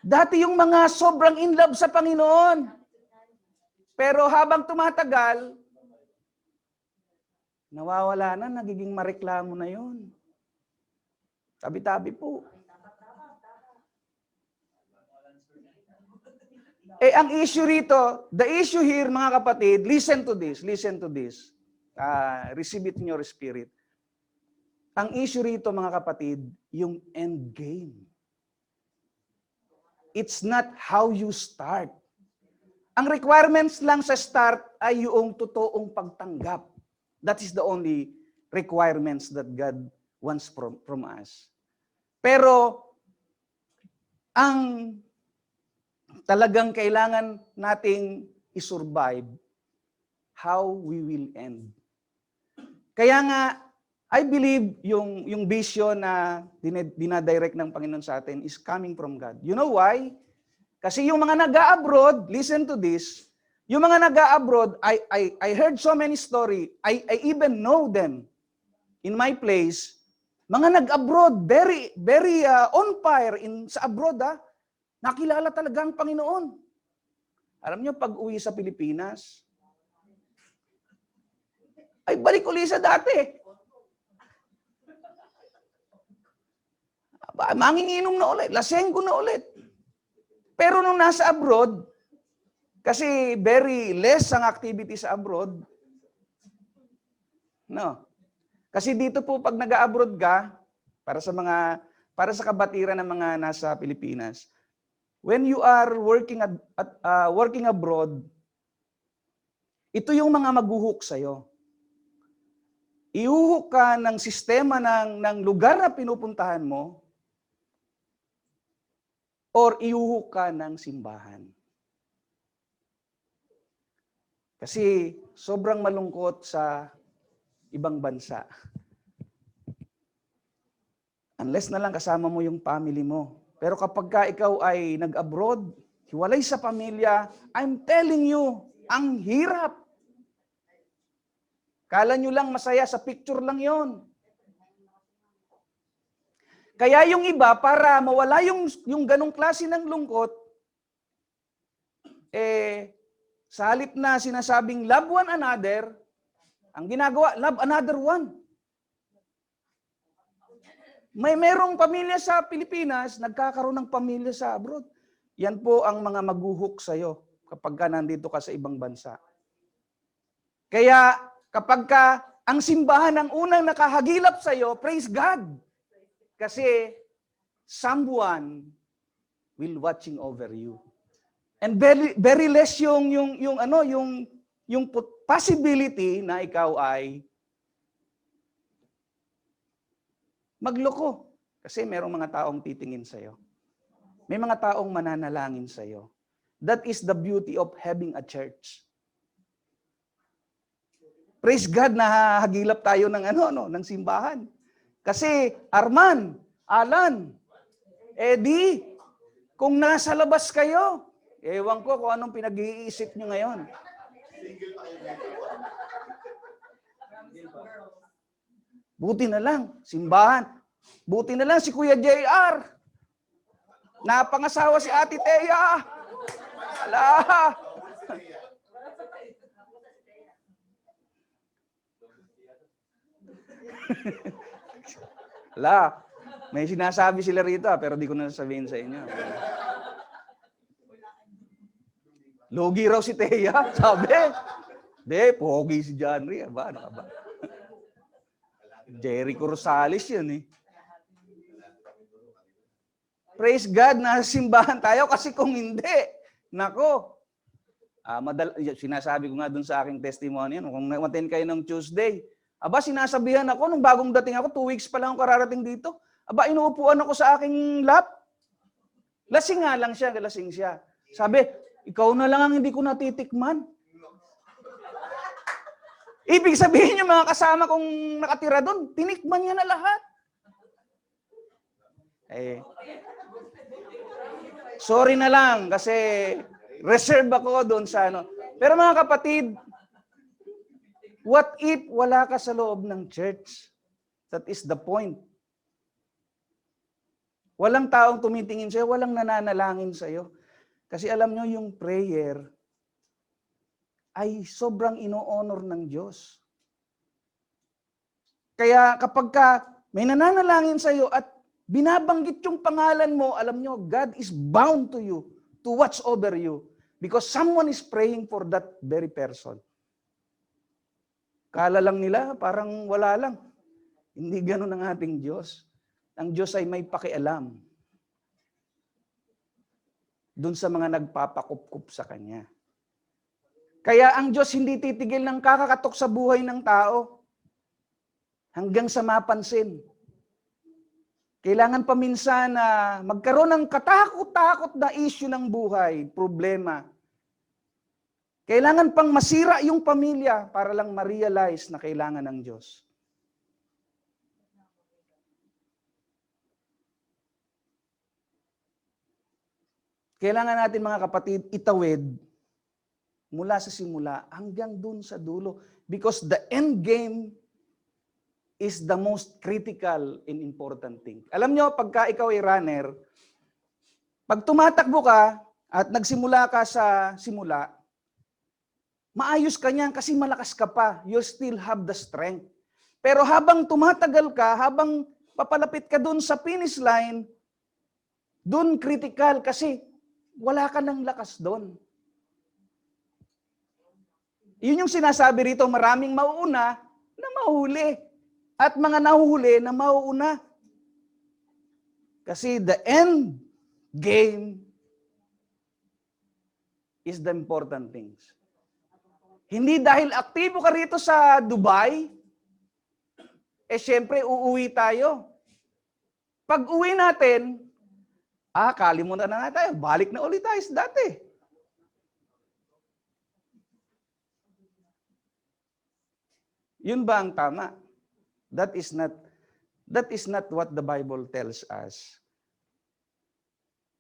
Dati yung mga sobrang in love sa Panginoon. Pero habang tumatagal, nawawala na, nagiging mareklamo na yun. Tabi-tabi po. Ang issue rito, the issue here, mga kapatid, listen to this. Receive it in your spirit. Ang issue rito, mga kapatid, yung end game. It's not how you start. Ang requirements lang sa start ay yung totoong pagtanggap. That is the only requirements that God wants from us. Pero, ang talagang kailangan nating i-survive, how we will end. Kaya nga, I believe yung vision na dinadirect ng Panginoon sa atin is coming from God. You know why? Kasi yung mga nag-a-abroad, listen to this, yung mga nag-a-abroad, I heard so many story, I even know them in my place, mga nag-abroad, very on fire sa abroad, nakilala talaga ang Panginoon. Alam niyo, pag uwi sa Pilipinas, ay balik uli sa dati. Manginginom na ulit, lasenggo na ulit. Pero nung nasa abroad, kasi very less ang activity sa abroad, no. Kasi dito po pag nag-abroad ka, para sa kabatiran ng mga nasa Pilipinas, when you are working abroad, ito yung mga maghuhook sa'yo. Ihuhook ka ng sistema ng lugar na pinupuntahan mo, or ihuhook ka ng simbahan. Kasi sobrang malungkot sa ibang bansa. Unless na lang kasama mo yung family mo. Pero kapag ka ikaw ay nag-abroad, hiwalay sa pamilya, I'm telling you, ang hirap. Kala nyo lang masaya, sa picture lang yon. Kaya yung iba, para mawala yung ganong klase ng lungkot, sa halip na sinasabing love one another, ang ginagawa, love another one. Merong pamilya sa Pilipinas, nagkakaroon ng pamilya sa abroad. Yan po ang mga maghuhook sa'yo kapag ka nandito ka sa ibang bansa. Kaya kapag ka ang simbahan ang unang nakahagilap sa'yo, praise God. Kasi someone will watching over you. And very less yung possibility na ikaw ay magloko. Kasi merong mga taong titingin sa'yo. May mga taong mananalangin sa'yo. That is the beauty of having a church. Praise God na hagilap tayo ng ng simbahan. Kasi Arman, Alan, Eddie, kung nasa labas kayo, ewan ko kung anong pinag-iisip nyo ngayon. Buti na lang, simbahan. Buti na lang si Kuya JR. Napangasawa si Ate Thea. Ala. Ala. May sinasabi sila rito, pero di ko na sabihin sa inyo. Logi raw si Thea, sabi. Di, pogi si John Ray. Ano ka ba? Jericho Rosales yun eh. Praise God, nasimbahan tayo kasi kung hindi, nako, sinasabi ko nga dun sa aking testimony, kung nag-attend kayo ng Tuesday, sinasabihan ako, nung bagong dating ako, 2 weeks pa lang ako kararating dito, inuupuan ako sa aking lap. Lasing nga lang siya, lasing siya. Sabi, ikaw na lang ang hindi ko natitikman. Ibig sabihin yung mga kasama kong nakatira doon, tinikman niya na lahat. Sorry na lang kasi reserve ako doon sa Pero mga kapatid, what if wala ka sa loob ng church? That is the point. Walang taong tumitingin sa'yo, walang nananalangin sa'yo. Kasi alam nyo, yung prayer ay sobrang ino-honor ng Diyos. Kaya kapag may nananalangin sa iyo at binabanggit yung pangalan mo, alam nyo, God is bound to you, to watch over you, because someone is praying for that very person. Kala lang nila, parang wala lang. Hindi ganun ang ating Diyos. Ang Diyos ay may pakialam dun sa mga nagpapakup-kup sa Kanya. Kaya ang Diyos hindi titigil ng kakakatok sa buhay ng tao hanggang sa mapansin. Kailangan paminsan na magkaroon ng katakot-takot na issue ng buhay, problema. Kailangan pang masira yung pamilya para lang ma-realize na kailangan ng Diyos. Kailangan natin mga kapatid itawid mula sa simula hanggang dun sa dulo. Because the end game is the most critical and important thing. Alam nyo, pagka ikaw ay runner, pag tumatakbo ka at nagsimula ka sa simula, maayos ka niyan kasi malakas ka pa. You still have the strength. Pero habang tumatagal ka, habang papalapit ka dun sa finish line, dun critical kasi wala ka ng lakas doon. Yun yung sinasabi rito, maraming mauuna na mahuli. At mga nahuhuli na mauuna. Kasi the end game is the important things. Hindi dahil aktibo ka rito sa Dubai, syempre uuwi tayo. Pag uwi natin, kalimutan na tayo, balik na ulit tayo sa dati. Yun ba ang tama? That is not what the Bible tells us.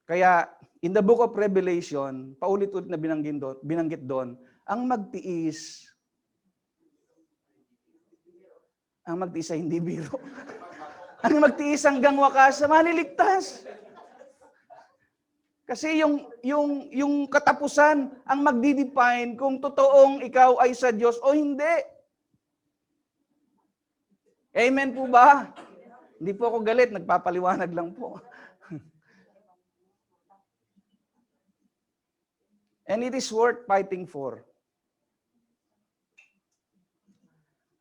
Kaya, in the book of Revelation, paulit-ulit na binanggit doon, ang magtiis ay hindi biro. Ang magtiis hanggang wakas, maliligtas. Kasi yung katapusan ang magdi-define kung totoong ikaw ay sa Diyos o hindi. Amen po ba? Hindi po ako galit, nagpapaliwanag lang po. And it is worth fighting for.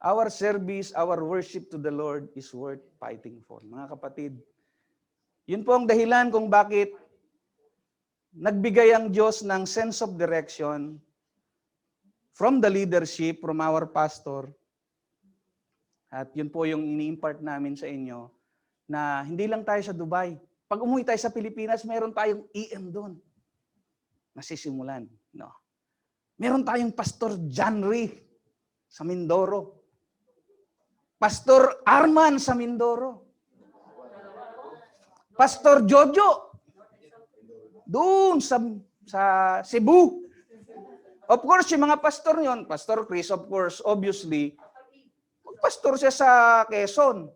Our service, our worship to the Lord is worth fighting for. Mga kapatid, yun po ang dahilan kung bakit nagbigay ang Diyos ng sense of direction from the leadership, from our pastor. At yun po yung ini-impart namin sa inyo na hindi lang tayo sa Dubai. Pag umuwi tayo sa Pilipinas, meron tayong EM doon. Nasisimulan. No. Meron tayong Pastor John Ree sa Mindoro. Pastor Arman sa Mindoro. Pastor Jojo doon sa Cebu. Of course, yung mga pastor yon, Pastor Chris, of course, obviously, pastor siya sa Quezon.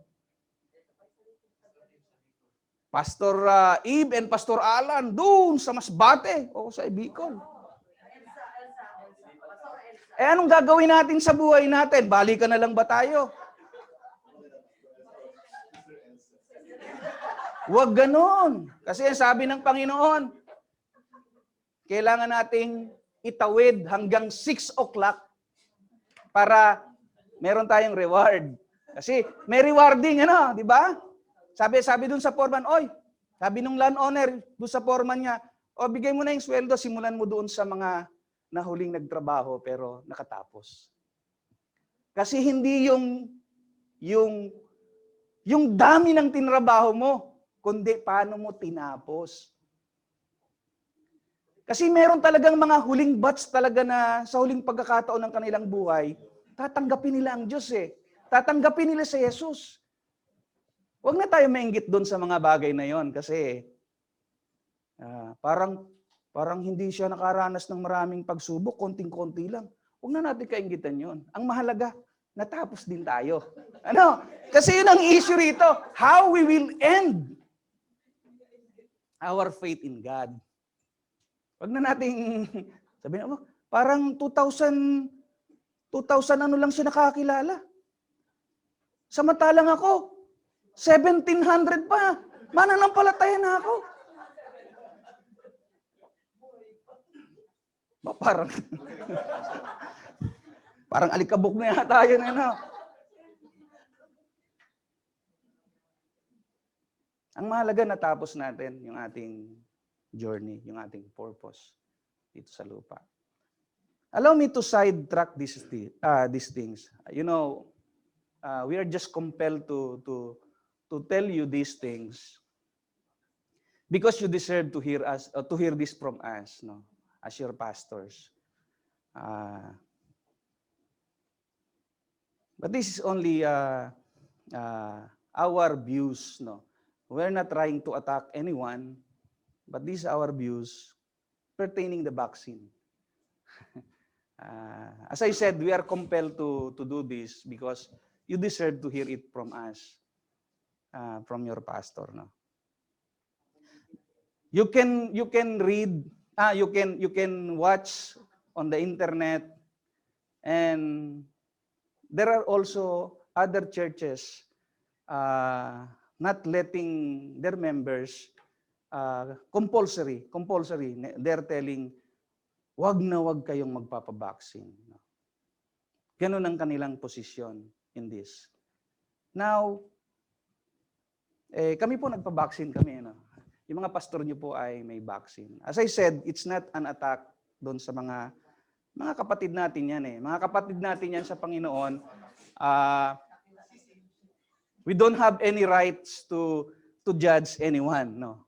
Pastor Eve and Pastor Alan doon sa Masbate o sa Bicol. Anong gagawin natin sa buhay natin? Balikan na lang ba tayo? Huwag ganon. Kasi ang sabi ng Panginoon, kailangan nating itawid hanggang 6 o'clock para meron tayong reward. Kasi may rewarding, di ba? Sabi dun sa foreman, sabi nung landowner dun sa foreman niya, bigay mo na yung sweldo, simulan mo doon sa mga nahuling nagtrabaho pero nakatapos. Kasi hindi yung dami ng tinrabaho mo, kundi paano mo tinapos. Kasi meron talagang mga huling batch talaga na sa huling pagkakataon ng kanilang buhay, tatanggapin nila ang Diyos Tatanggapin nila si Jesus. Huwag na tayo mainggit doon sa mga bagay na yon kasi parang hindi siya nakaranas ng maraming pagsubok, konting-konti lang. Huwag na natin kainggitan yon. Ang mahalaga, natapos din tayo. Kasi yun ang issue rito. How we will end our faith in God. Huwag na nating sabihin, parang 2000 ano lang siya nakakilala. Samantalang ako, 1700 pa. Mananampalataya na ako. Parang alikabok na yata yun. Ang mahalaga natapos natin yung ating journey, yung ating purpose dito sa lupa. Allow me to sidetrack these things. We are just compelled to tell you these things because you deserve to hear this from us, as your pastors. Uh, but this is only our views, no. We're not trying to attack anyone, but these are our views pertaining the vaccine. As I said, we are compelled to do this because you deserve to hear it from us, from your pastor, no. You can read, you can watch on the internet, and there are also other churches not letting their members compulsory. They're telling, wag na wag kayong magpapabaksin. Ganun ang kanilang posisyon in this. Now, kami po nagpabaksin kami. No? Yung mga pastor niyo po ay may vaccine. As I said, it's not an attack doon sa mga kapatid natin yan. Mga kapatid natin yan sa Panginoon. We don't have any rights to judge anyone. No?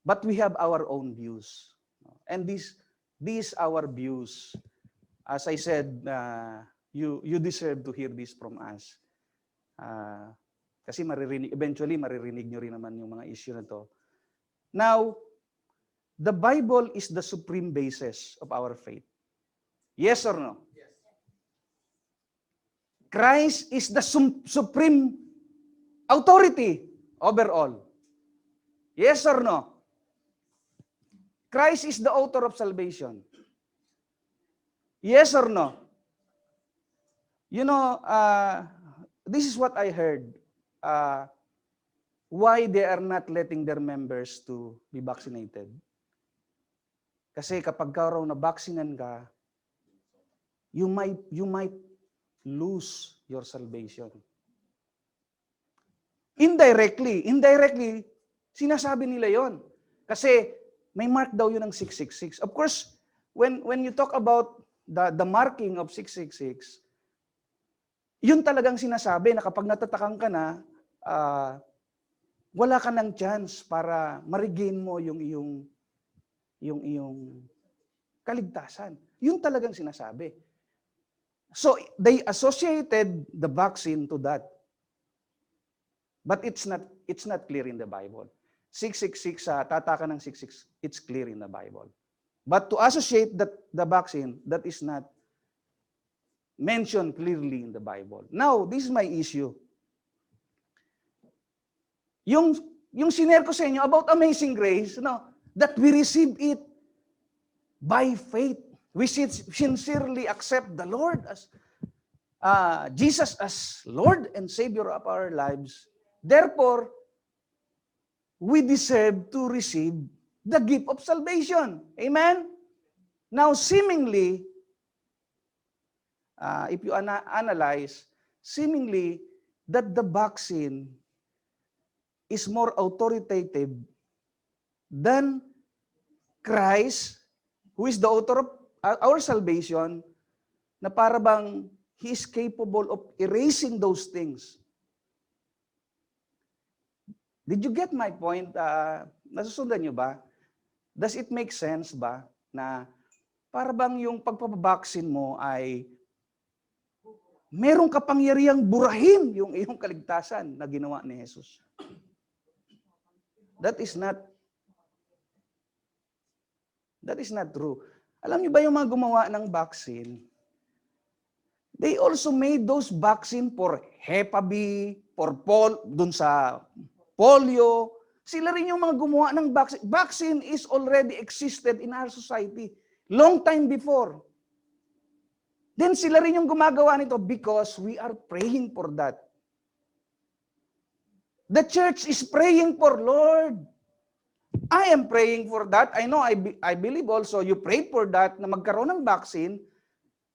But we have our own views. And these our views. As I said, you deserve to hear this from us. Kasi eventually maririnig nyo rin naman yung mga issue na to. Now, the Bible is the supreme basis of our faith. Yes or no? Yes. Christ is the supreme authority over all. Yes or no? Christ is the author of salvation. Yes or no? You know, this is what I heard. Why they are not letting their members to be vaccinated. Kasi kapag ka raw na-vaksinan ka, you might lose your salvation. Indirectly, sinasabi nila yon. Kasi may mark daw yun ng 666. Of course, when you talk about the marking of 666, yun talagang sinasabi na kapag natatakang ka na, wala ka ng chance para ma-regain mo yung iyong kaligtasan. Yun talagang sinasabi. So, they associated the vaccine to that. But it's not clear in the Bible. 666, tataka ng 66, it's clear in the Bible. But to associate the vaccine, that is not mentioned clearly in the Bible. Now, this is my issue. Yung sinare ko sa inyo about amazing grace, that we receive it by faith. We sincerely accept the Lord as Jesus as Lord and Savior of our lives. Therefore, we deserve to receive the gift of salvation. Amen? Now, seemingly, if you analyze, seemingly that the vaccine is more authoritative than Christ, who is the author of our salvation, na para bang He is capable of erasing those things. Did you get my point? Nasusundan nyo ba? Does it make sense ba na para bang yung pagpapabaksin mo ay merong kapangyarihang burahin yung iyong kaligtasan na ginawa ni Jesus? That is not true. Alam niyo ba yung mga gumawa ng vaccine? They also made those vaccine for Hep B, for dun sa polio. Sila rin yung mga gumawa ng vaccine. Vaccine is already existed in our society long time before. Then sila rin yung gumagawa nito because we are praying for that. The church is praying for, Lord, I am praying for that. I know, I believe also you pray for that na magkaroon ng vaccine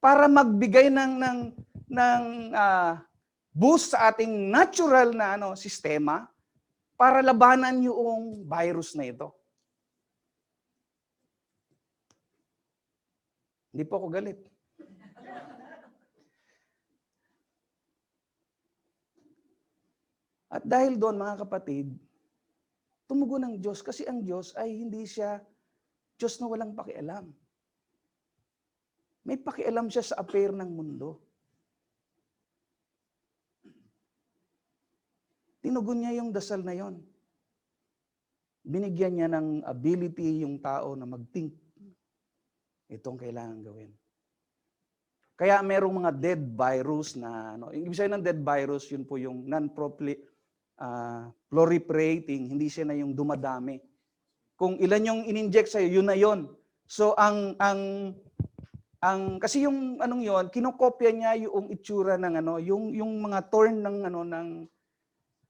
para magbigay ng boost sa ating natural na sistema para labanan yung virus na ito. Hindi po ako galit. At dahil doon, mga kapatid, tumugon ang Diyos kasi ang Diyos ay hindi siya Diyos na walang pakialam. May pakialam siya sa affair ng mundo. Tinugon niya yung dasal na yon. Binigyan niya ng ability yung tao na mag-think. Itong kailangan gawin. Kaya merong mga dead virus na, ibig sabihin ng dead virus, yun po yung non-proliferating, hindi siya na yung dumadami. Kung ilan yung in-inject sa'yo, yun na yun. So kasi yung anong yon, kinokopya niya yung itsura ng yung mga thorn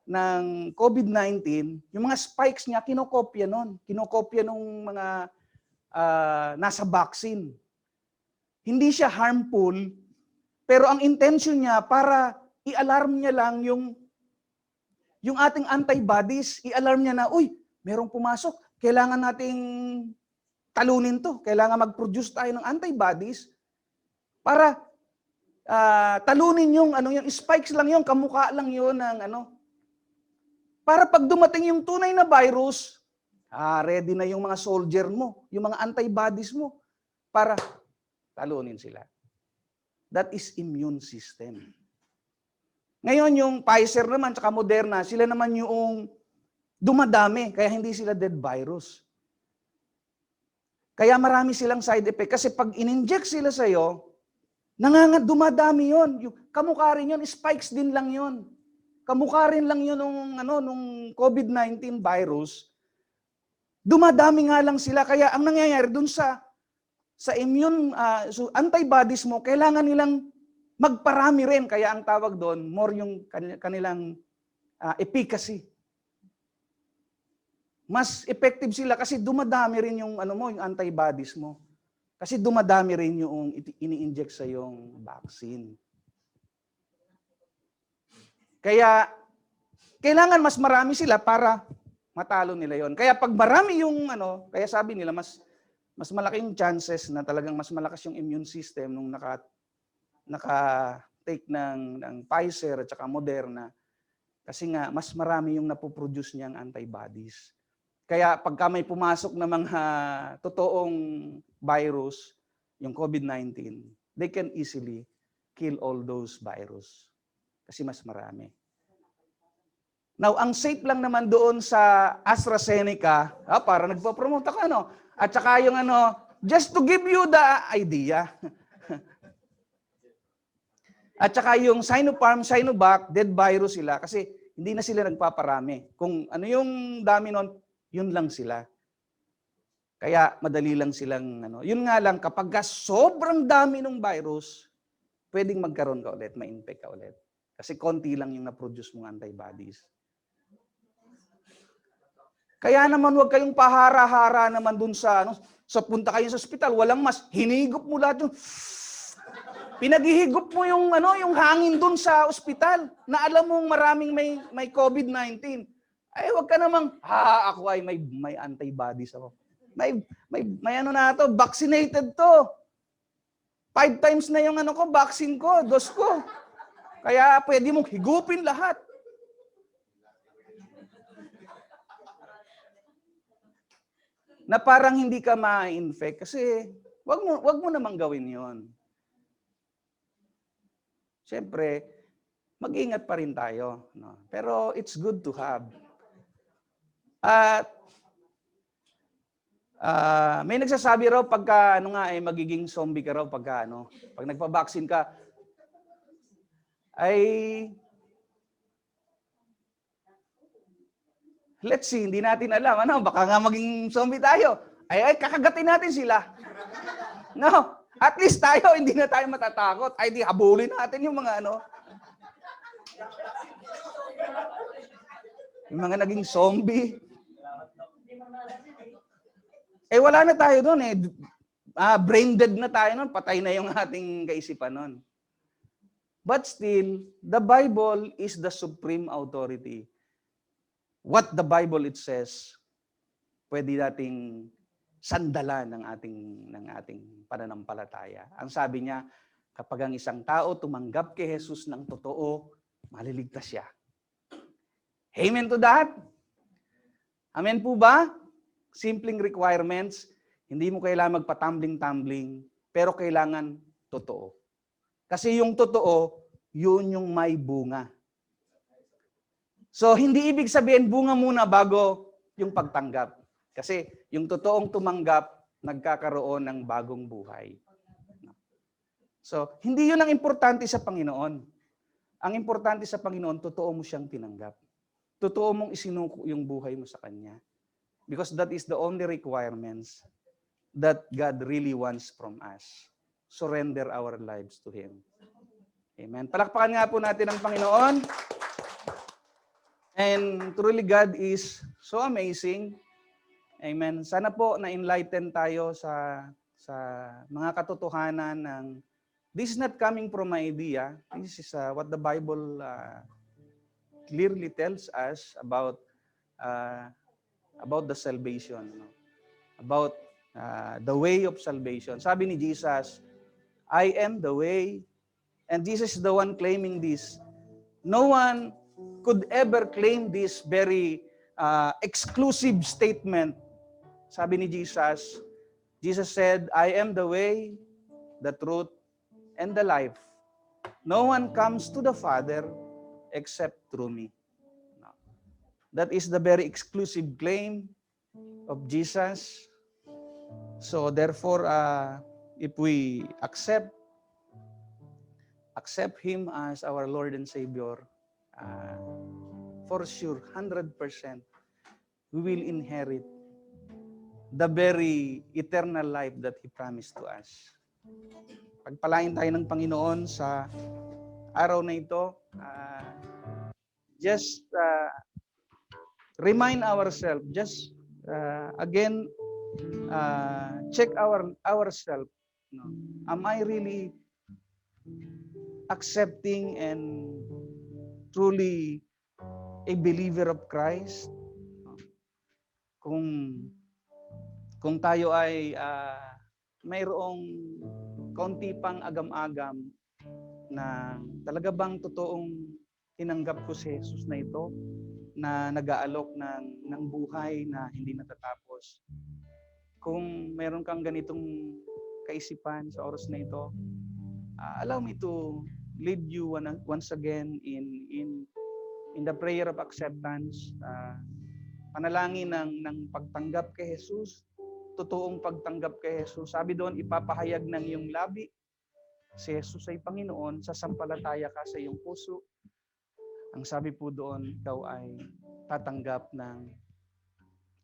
ng COVID-19, yung mga spikes niya kinokopya nun. Kinokopya nung mga nasa vaccine. Hindi siya harmful, pero ang intention niya para i-alarm niya lang yung ating antibodies, i-alarm niya na, uy, merong pumasok, kailangan nating talunin to, kailangan mag-produce tayo ng antibodies para talunin yung spikes lang yung kamukha lang yun ng para pag dumating yung tunay na virus, ready na yung mga soldier mo, yung mga antibodies mo para talunin sila. That is immune system. Ngayon yung Pfizer naman tsaka Moderna, sila naman yung dumadami kaya hindi sila dead virus. Kaya marami silang side effect kasi pag in-inject sila sa'yo, dumadami yon. Kamukha rin yun, spikes din lang yon. Kamukha rin lang yun nung COVID-19 virus. Dumadami nga lang sila. Kaya ang nangyayari dun sa immune, antibodies mo, kailangan nilang magparami rin. Kaya ang tawag doon, more yung kanilang efficacy. Mas effective sila kasi dumadami rin yung yung antibodies mo. Kasi dumadami rin yung ini-inject sa yung vaccine. Kaya kailangan mas marami sila para matalo nila yon. Kaya pag marami yung kaya sabi nila mas malaking chances na talagang mas malakas yung immune system nung naka-take ng Pfizer at saka Moderna. Kasi nga mas marami yung napoproduce niyang antibodies. Kaya pagka may pumasok na mga totoong virus, yung COVID-19, they can easily kill all those virus. Kasi mas marami. Now, ang safe lang naman doon sa AstraZeneca, para nagpo-promote ako, at saka yung just to give you the idea. At saka yung Sinopharm, Sinovac, dead virus sila kasi hindi na sila nagpaparami. Kung ano yung dami nun, yun lang sila. Kaya madali lang silang Yun nga lang, kapag sobrang dami ng virus, pwedeng magkaroon ka ulit, ma-infect ka ulit. Kasi konti lang yung na-produce mong antibodies. Kaya naman huwag kayong pahara-hara naman dun sa punta kayo sa ospital, walang mask, hinigop mo lahat yung pinaghihigop mo yung hangin dun sa ospital na alam mong maraming may COVID-19. Ay huwag ka namang ako ay may antibodies ako. May vaccinated to. 5 times na yung vaccine ko, dose ko. Kaya pwede mong higupin lahat. Na parang hindi ka ma-infect kasi wag mo namang gawin 'yon. Siyempre, mag-ingat pa rin tayo, Pero it's good to have. At may nagsasabi raw pagka magiging zombie ka raw pag nagpa-vaccine ka ay let's see, hindi natin alam baka nga maging zombie tayo. Ay kakagatin natin sila. No, at least tayo hindi na tayo matatakot. Ay di habulin natin yung mga yung mga naging zombie. Wala na tayo doon brain dead na tayo noon, patay na yung ating kaisipan noon. But still, the Bible is the supreme authority. What the Bible it says, pwede nating sandalan ng ating pananampalataya. Ang sabi niya, kapag ang isang tao tumanggap kay Jesus ng totoo, maliligtas siya. Amen to that? Amen po ba? Simpleng requirements, hindi mo kailangan magpa-tumbling-tumbling. pero kailangan totoo. Kasi yung totoo, yun yung may bunga. So, hindi ibig sabihin bunga muna bago yung pagtanggap. Kasi yung totoong tumanggap, nagkakaroon ng bagong buhay. So, hindi yun ang importante sa Panginoon. Ang importante sa Panginoon, totoo mo siyang tinanggap. Totoo mong isinuko yung buhay mo sa Kanya. Because that is the only requirements that God really wants from us. Surrender our lives to Him. Amen. Palakpakan nga po natin ang Panginoon. And truly God is so amazing. Amen. Sana po na-enlighten tayo sa mga katotohanan ng this is not coming from my idea. This is what the Bible clearly tells us about the salvation, about the way of salvation. Sabi ni Jesus, I am the way, and Jesus is the one claiming this. No one could ever claim this very exclusive statement. Sabi ni Jesus said, I am the way, the truth, and the life. No one comes to the Father except through me. That is the very exclusive claim of Jesus. So therefore, if we accept Him as our Lord and Savior, for sure, 100%, we will inherit the very eternal life that He promised to us. Pagpalain tayo ng Panginoon sa araw na ito. Just remind ourselves, just again, check ourselves. No? Am I really accepting and truly a believer of Christ? Kung tayo ay mayroong kaunti pang agam-agam na talaga bang totoong tinanggap ko si Jesus na ito, na nag-aalok ng buhay na hindi natatapos. Kung meron kang ganitong kaisipan sa oras na ito, allow me to lead you once again in the prayer of acceptance, panalangin ng pagtanggap kay Jesus, totoong pagtanggap kay Jesus. Sabi doon, ipapahayag ng iyong labi, si Jesus ay Panginoon, sasampalataya ka sa iyong puso. Ang sabi po doon, ikaw ay tatanggap ng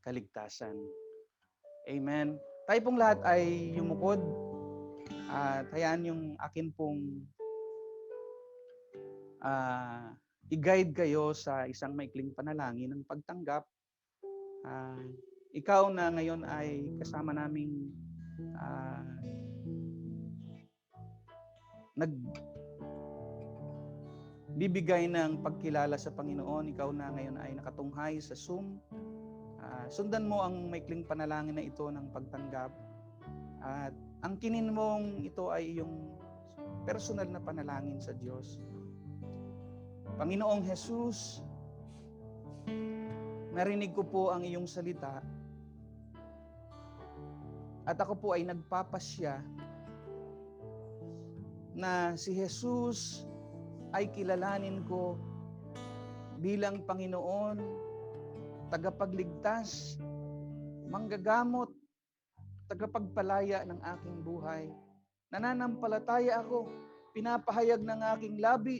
kaligtasan. Amen. Tayo pong lahat ay yumukod at hayaan yung akin pong i-guide kayo sa isang maikling panalangin ng pagtanggap. Ikaw na ngayon ay kasama naming nagbibigay ng pagkilala sa Panginoon, ikaw na ngayon ay nakatunghay sa Zoom, sundan mo ang maikling panalangin na ito ng pagtanggap. At ang kinin mong ito ay yung personal na panalangin sa Diyos. Panginoong Jesus, narinig ko po ang iyong salita at ako po ay nagpapasya na si Jesus ay kilalanin ko bilang Panginoon, tagapagligtas, manggagamot, tagapagpalaya ng aking buhay. Nananampalataya ako, pinapahayag ng aking labi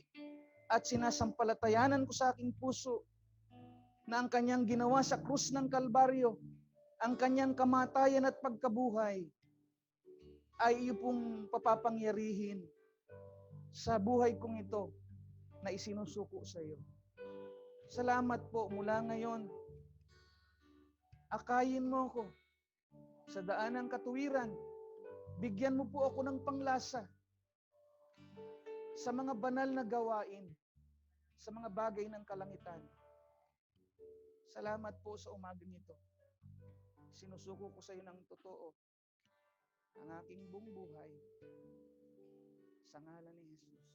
at sinasampalatayanan ko sa aking puso na ang kanyang ginawa sa krus ng Kalbaryo, ang kanyang kamatayan at pagkabuhay ay iyo pong papapangyarihin sa buhay kong ito na isinusuko sa iyo. Salamat po mula ngayon. Akayin mo ko sa daan ng katuwiran. Bigyan mo po ako ng panglasa sa mga banal na gawain, sa mga bagay ng kalangitan. Salamat po sa umagang ito. Sinusuko ko sa iyo ng totoo ang aking buong buhay sa ngalan ni Jesus.